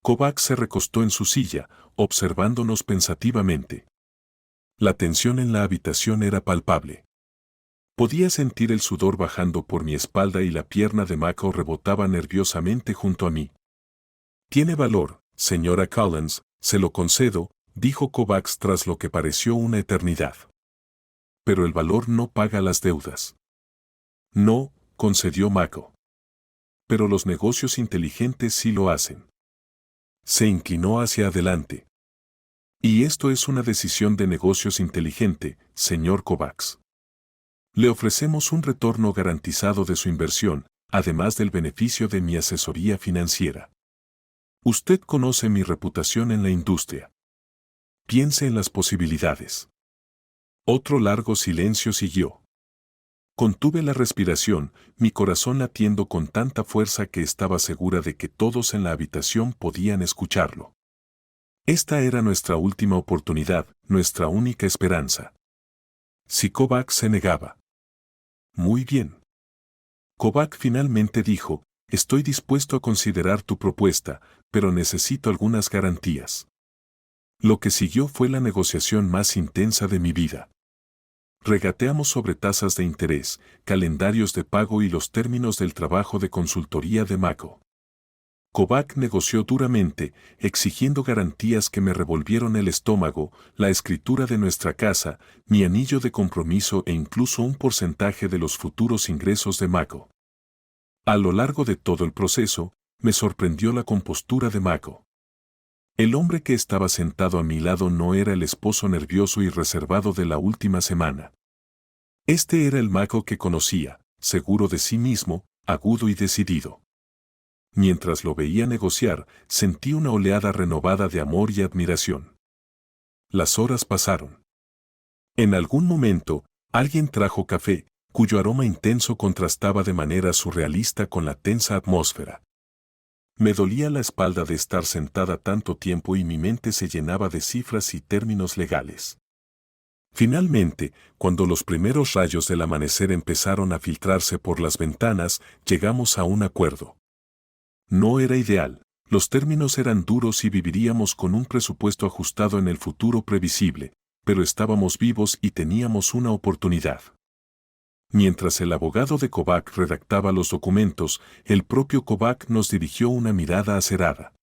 Kovacs se recostó en su silla, observándonos pensativamente. La tensión en la habitación era palpable. Podía sentir el sudor bajando por mi espalda y la pierna de Michael rebotaba nerviosamente junto a mí. Tiene valor, señora Collins, se lo concedo, dijo Kovacs tras lo que pareció una eternidad. Pero el valor no paga las deudas. No, concedió Michael. Pero los negocios inteligentes sí lo hacen. Se inclinó hacia adelante. Y esto es una decisión de negocios inteligente, señor Kovacs. Le ofrecemos un retorno garantizado de su inversión, además del beneficio de mi asesoría financiera. Usted conoce mi reputación en la industria. Piense en las posibilidades. Otro largo silencio siguió. Contuve la respiración, mi corazón latiendo con tanta fuerza que estaba segura de que todos en la habitación podían escucharlo. Esta era nuestra última oportunidad, nuestra única esperanza. Si Kovac se negaba. Muy bien. Kovac finalmente dijo, estoy dispuesto a considerar tu propuesta, pero necesito algunas garantías. Lo que siguió fue la negociación más intensa de mi vida. Regateamos sobre tasas de interés, calendarios de pago y los términos del trabajo de consultoría de Mako. Kovac negoció duramente, exigiendo garantías que me revolvieron el estómago, la escritura de nuestra casa, mi anillo de compromiso e incluso un porcentaje de los futuros ingresos de Mako. A lo largo de todo el proceso, me sorprendió la compostura de Mako. El hombre que estaba sentado a mi lado no era el esposo nervioso y reservado de la última semana. Este era el Mako que conocía, seguro de sí mismo, agudo y decidido. Mientras lo veía negociar, sentí una oleada renovada de amor y admiración. Las horas pasaron. En algún momento, alguien trajo café, cuyo aroma intenso contrastaba de manera surrealista con la tensa atmósfera. Me dolía la espalda de estar sentada tanto tiempo y mi mente se llenaba de cifras y términos legales. Finalmente, cuando los primeros rayos del amanecer empezaron a filtrarse por las ventanas, llegamos a un acuerdo. No era ideal, los términos eran duros y viviríamos con un presupuesto ajustado en el futuro previsible, pero estábamos vivos y teníamos una oportunidad. Mientras el abogado de Kovac redactaba los documentos, el propio Kovac nos dirigió una mirada acerada.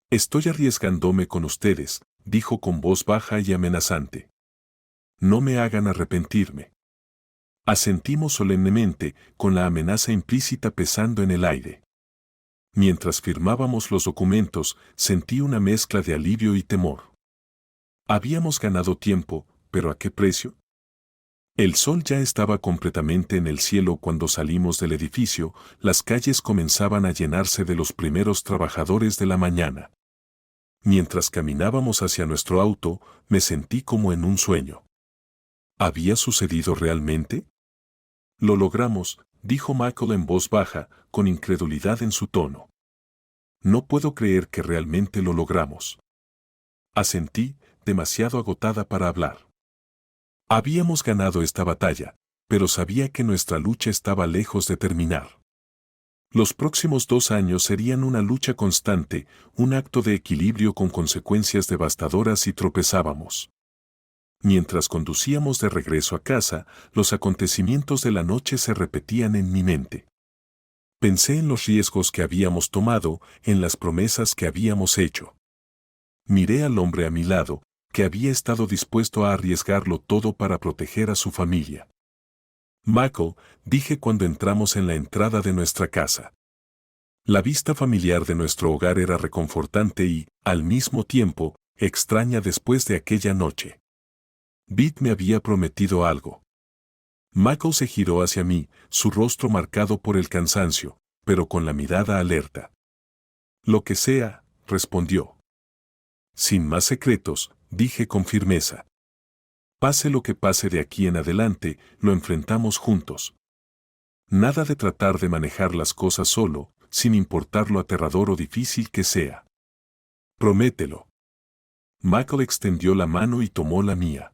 Estoy arriesgándome con ustedes, dijo con voz baja y amenazante. No me hagan arrepentirme. Asentimos solemnemente, con la amenaza implícita pesando en el aire. Mientras firmábamos los documentos, sentí una mezcla de alivio y temor. Habíamos ganado tiempo, pero ¿a qué precio? El sol ya estaba completamente en el cielo cuando salimos del edificio, las calles comenzaban a llenarse de los primeros trabajadores de la mañana. Mientras caminábamos hacia nuestro auto, me sentí como en un sueño. ¿Había sucedido realmente? Lo logramos, dijo Michael en voz baja, con incredulidad en su tono. No puedo creer que realmente lo logramos. Asentí, demasiado agotada para hablar. Habíamos ganado esta batalla, pero sabía que nuestra lucha estaba lejos de terminar. Los próximos 2 años serían una lucha constante, un acto de equilibrio con consecuencias devastadoras si tropezábamos. Mientras conducíamos de regreso a casa, los acontecimientos de la noche se repetían en mi mente. Pensé en los riesgos que habíamos tomado, en las promesas que habíamos hecho. Miré al hombre a mi lado, que había estado dispuesto a arriesgarlo todo para proteger a su familia. Michael, dije cuando entramos en la entrada de nuestra casa. La vista familiar de nuestro hogar era reconfortante y, al mismo tiempo, extraña después de aquella noche. Beth me había prometido algo. Michael se giró hacia mí, su rostro marcado por el cansancio, pero con la mirada alerta. Lo que sea, respondió. Sin más secretos, dije con firmeza. Pase lo que pase de aquí en adelante, lo enfrentamos juntos. Nada de tratar de manejar las cosas solo, sin importar lo aterrador o difícil que sea. Promételo. Michael extendió la mano y tomó la mía.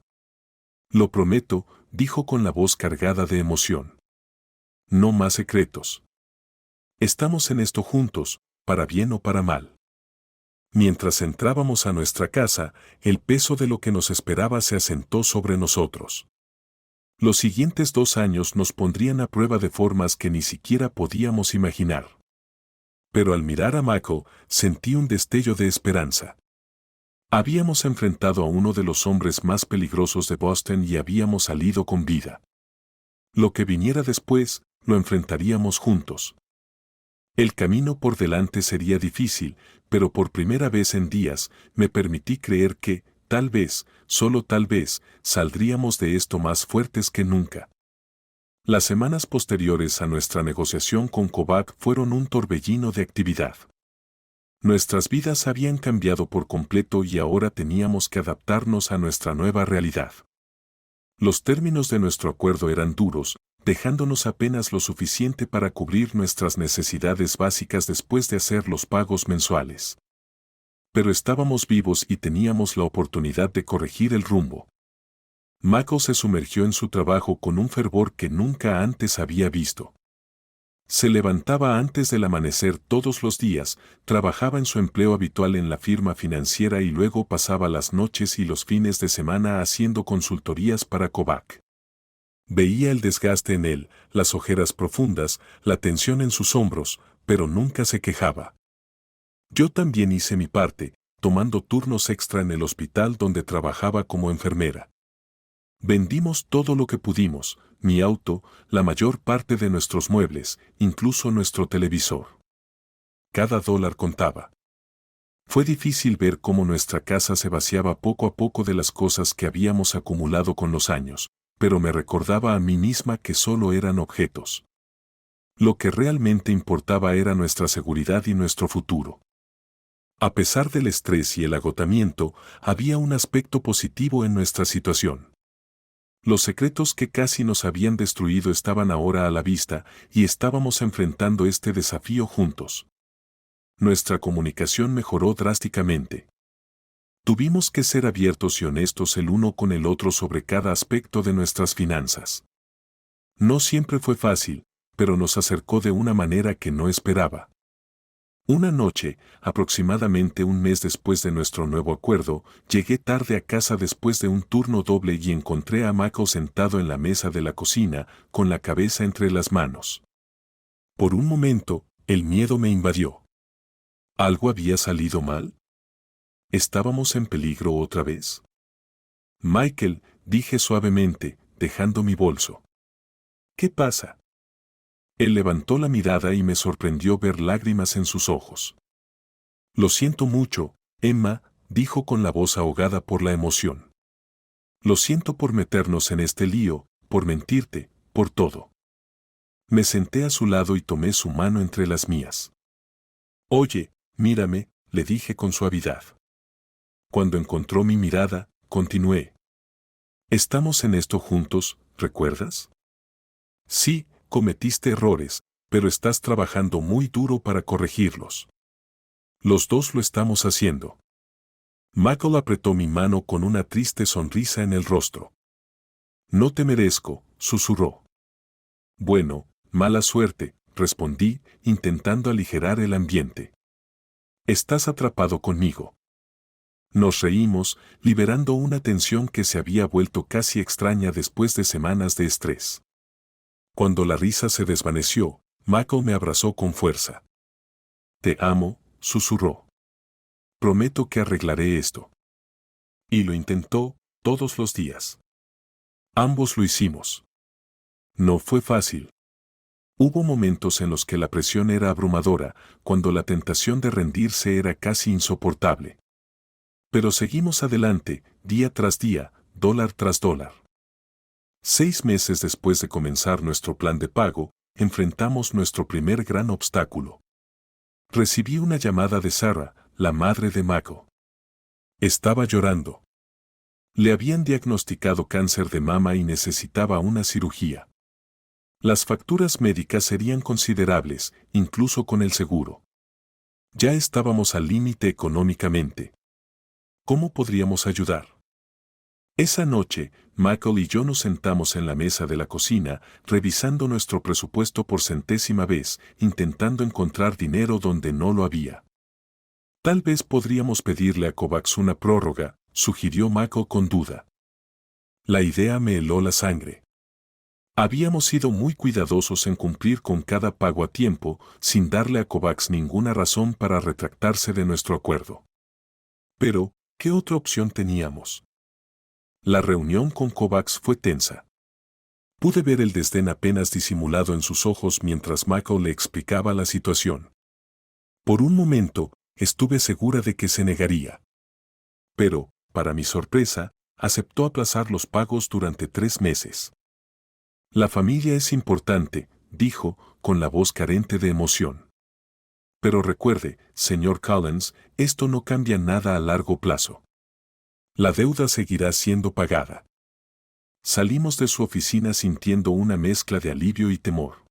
Lo prometo, dijo con la voz cargada de emoción. No más secretos. Estamos en esto juntos, para bien o para mal. Mientras entrábamos a nuestra casa, el peso de lo que nos esperaba se asentó sobre nosotros. Los siguientes 2 años nos pondrían a prueba de formas que ni siquiera podíamos imaginar. Pero al mirar a Michael, sentí un destello de esperanza. Habíamos enfrentado a uno de los hombres más peligrosos de Boston y habíamos salido con vida. Lo que viniera después, lo enfrentaríamos juntos. El camino por delante sería difícil, pero por primera vez en días, me permití creer que, tal vez, solo tal vez, saldríamos de esto más fuertes que nunca. Las semanas posteriores a nuestra negociación con Kovac fueron un torbellino de actividad. Nuestras vidas habían cambiado por completo y ahora teníamos que adaptarnos a nuestra nueva realidad. Los términos de nuestro acuerdo eran duros, dejándonos apenas lo suficiente para cubrir nuestras necesidades básicas después de hacer los pagos mensuales. Pero estábamos vivos y teníamos la oportunidad de corregir el rumbo. Michael se sumergió en su trabajo con un fervor que nunca antes había visto. Se levantaba antes del amanecer todos los días, trabajaba en su empleo habitual en la firma financiera y luego pasaba las noches y los fines de semana haciendo consultorías para Kobach. Veía el desgaste en él, las ojeras profundas, la tensión en sus hombros, pero nunca se quejaba. Yo también hice mi parte, tomando turnos extra en el hospital donde trabajaba como enfermera. Vendimos todo lo que pudimos, mi auto, la mayor parte de nuestros muebles, incluso nuestro televisor. Cada dólar contaba. Fue difícil ver cómo nuestra casa se vaciaba poco a poco de las cosas que habíamos acumulado con los años, pero me recordaba a mí misma que solo eran objetos. Lo que realmente importaba era nuestra seguridad y nuestro futuro. A pesar del estrés y el agotamiento, había un aspecto positivo en nuestra situación. Los secretos que casi nos habían destruido estaban ahora a la vista y estábamos enfrentando este desafío juntos. Nuestra comunicación mejoró drásticamente. Tuvimos que ser abiertos y honestos el uno con el otro sobre cada aspecto de nuestras finanzas. No siempre fue fácil, pero nos acercó de una manera que no esperaba. Una noche, aproximadamente un mes después de nuestro nuevo acuerdo, llegué tarde a casa después de un turno doble y encontré a Michael sentado en la mesa de la cocina, con la cabeza entre las manos. Por un momento, el miedo me invadió. ¿Algo había salido mal? ¿Estábamos en peligro otra vez? Michael, dije suavemente, dejando mi bolso. ¿Qué pasa? Él levantó la mirada y me sorprendió ver lágrimas en sus ojos. Lo siento mucho, Emma, dijo con la voz ahogada por la emoción. Lo siento por meternos en este lío, por mentirte, por todo. Me senté a su lado y tomé su mano entre las mías. Oye, mírame, le dije con suavidad. Cuando encontró mi mirada, continué. Estamos en esto juntos, ¿recuerdas? Sí, cometiste errores, pero estás trabajando muy duro para corregirlos. Los dos lo estamos haciendo. Michael apretó mi mano con una triste sonrisa en el rostro. No te merezco, susurró. Bueno, mala suerte, respondí, intentando aligerar el ambiente. Estás atrapado conmigo. Nos reímos, liberando una tensión que se había vuelto casi extraña después de semanas de estrés. Cuando la risa se desvaneció, Michael me abrazó con fuerza. Te amo, susurró. Prometo que arreglaré esto. Y lo intentó, todos los días. Ambos lo hicimos. No fue fácil. Hubo momentos en los que la presión era abrumadora, cuando la tentación de rendirse era casi insoportable. Pero seguimos adelante, día tras día, dólar tras dólar. 6 meses después de comenzar nuestro plan de pago, enfrentamos nuestro primer gran obstáculo. Recibí una llamada de Sarah, la madre de Michael. Estaba llorando. Le habían diagnosticado cáncer de mama y necesitaba una cirugía. Las facturas médicas serían considerables, incluso con el seguro. Ya estábamos al límite económicamente. ¿Cómo podríamos ayudar? Esa noche, Michael y yo nos sentamos en la mesa de la cocina, revisando nuestro presupuesto por centésima vez, intentando encontrar dinero donde no lo había. Tal vez podríamos pedirle a Kovacs una prórroga, sugirió Michael con duda. La idea me heló la sangre. Habíamos sido muy cuidadosos en cumplir con cada pago a tiempo, sin darle a Kovacs ninguna razón para retractarse de nuestro acuerdo. Pero, ¿qué otra opción teníamos? La reunión con Kovacs fue tensa. Pude ver el desdén apenas disimulado en sus ojos mientras Michael le explicaba la situación. Por un momento, estuve segura de que se negaría. Pero, para mi sorpresa, aceptó aplazar los pagos durante 3 meses. La familia es importante, dijo, con la voz carente de emoción. Pero recuerde, señor Collins, esto no cambia nada a largo plazo. La deuda seguirá siendo pagada. Salimos de su oficina sintiendo una mezcla de alivio y temor.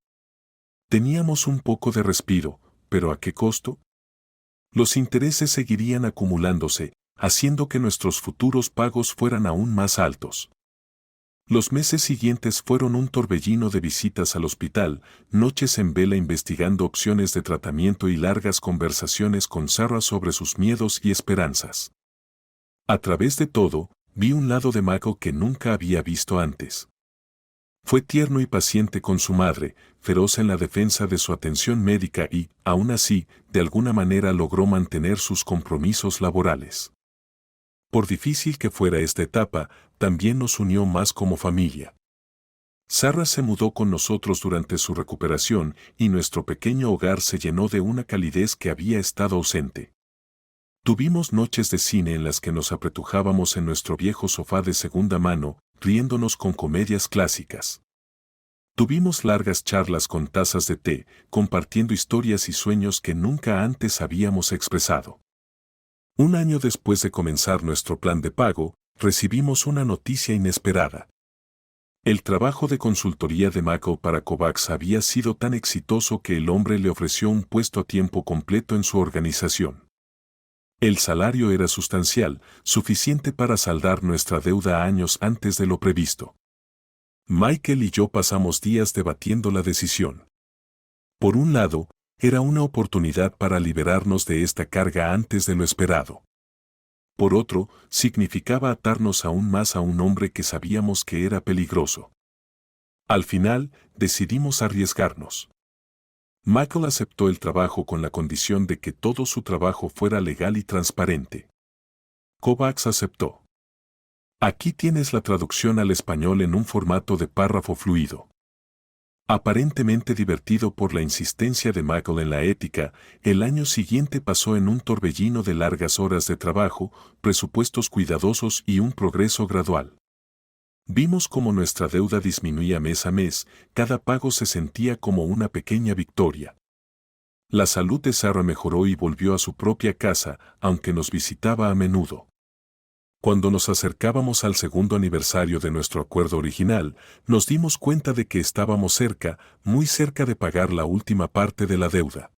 Teníamos un poco de respiro, pero ¿a qué costo? Los intereses seguirían acumulándose, haciendo que nuestros futuros pagos fueran aún más altos. Los meses siguientes fueron un torbellino de visitas al hospital, noches en vela investigando opciones de tratamiento y largas conversaciones con Sarah sobre sus miedos y esperanzas. A través de todo, vi un lado de Michael que nunca había visto antes. Fue tierno y paciente con su madre, feroz en la defensa de su atención médica y, aún así, de alguna manera logró mantener sus compromisos laborales. Por difícil que fuera esta etapa, también nos unió más como familia. Sarah se mudó con nosotros durante su recuperación y nuestro pequeño hogar se llenó de una calidez que había estado ausente. Tuvimos noches de cine en las que nos apretujábamos en nuestro viejo sofá de segunda mano, riéndonos con comedias clásicas. Tuvimos largas charlas con tazas de té, compartiendo historias y sueños que nunca antes habíamos expresado. Un año después de comenzar nuestro plan de pago, recibimos una noticia inesperada. El trabajo de consultoría de Michael para Kovacs había sido tan exitoso que el hombre le ofreció un puesto a tiempo completo en su organización. El salario era sustancial, suficiente para saldar nuestra deuda años antes de lo previsto. Michael y yo pasamos días debatiendo la decisión. Por un lado, era una oportunidad para liberarnos de esta carga antes de lo esperado. Por otro, significaba atarnos aún más a un hombre que sabíamos que era peligroso. Al final, decidimos arriesgarnos. Michael aceptó el trabajo con la condición de que todo su trabajo fuera legal y transparente. Kovacs aceptó. Aquí tienes la traducción al español en un formato de párrafo fluido. Aparentemente divertido por la insistencia de Michael en la ética, el año siguiente pasó en un torbellino de largas horas de trabajo, presupuestos cuidadosos y un progreso gradual. Vimos cómo nuestra deuda disminuía mes a mes, cada pago se sentía como una pequeña victoria. La salud de Sarah mejoró y volvió a su propia casa, aunque nos visitaba a menudo. Cuando nos acercábamos al segundo aniversario de nuestro acuerdo original, nos dimos cuenta de que estábamos cerca, muy cerca de pagar la última parte de la deuda.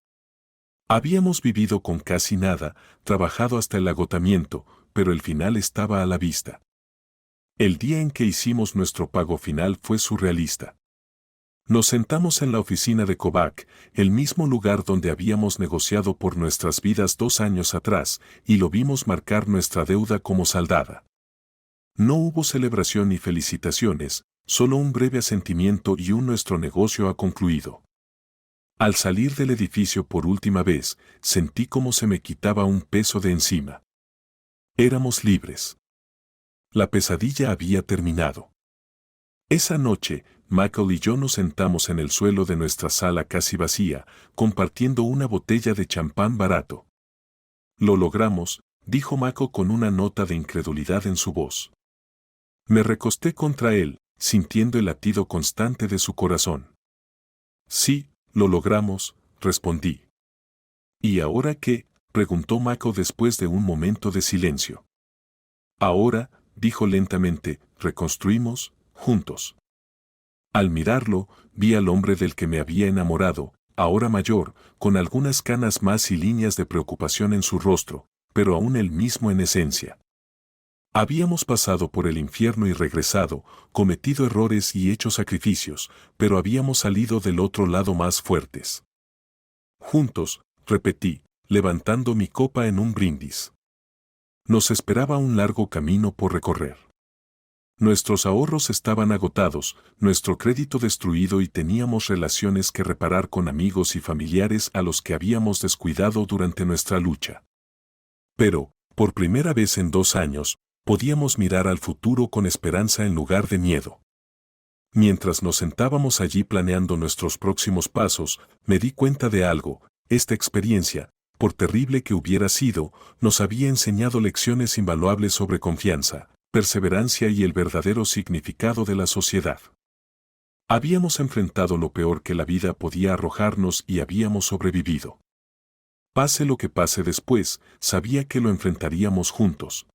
Habíamos vivido con casi nada, trabajado hasta el agotamiento, pero el final estaba a la vista. El día en que hicimos nuestro pago final fue surrealista. Nos sentamos en la oficina de Kovacs, el mismo lugar donde habíamos negociado por nuestras vidas 2 años atrás, y lo vimos marcar nuestra deuda como saldada. No hubo celebración ni felicitaciones, solo un breve asentimiento y nuestro negocio ha concluido. Al salir del edificio por última vez, sentí como se me quitaba un peso de encima. Éramos libres. La pesadilla había terminado. Esa noche, Michael y yo nos sentamos en el suelo de nuestra sala casi vacía, compartiendo una botella de champán barato. Lo logramos, dijo Michael con una nota de incredulidad en su voz. Me recosté contra él, sintiendo el latido constante de su corazón. Sí, lo logramos, respondí. ¿Y ahora qué?, preguntó Michael después de un momento de silencio. Ahora, dijo lentamente, reconstruimos, juntos. Al mirarlo, vi al hombre del que me había enamorado, ahora mayor, con algunas canas más y líneas de preocupación en su rostro, pero aún el mismo en esencia. Habíamos pasado por el infierno y regresado, cometido errores y hecho sacrificios, pero habíamos salido del otro lado más fuertes. Juntos, repetí, levantando mi copa en un brindis. Nos esperaba un largo camino por recorrer. Nuestros ahorros estaban agotados, nuestro crédito destruido y teníamos relaciones que reparar con amigos y familiares a los que habíamos descuidado durante nuestra lucha. Pero, por primera vez en 2 años, podíamos mirar al futuro con esperanza en lugar de miedo. Mientras nos sentábamos allí planeando nuestros próximos pasos, me di cuenta de algo: esta experiencia, por terrible que hubiera sido, nos había enseñado lecciones invaluables sobre confianza, perseverancia y el verdadero significado de la sociedad. Habíamos enfrentado lo peor que la vida podía arrojarnos y habíamos sobrevivido. Pase lo que pase después, sabía que lo enfrentaríamos juntos.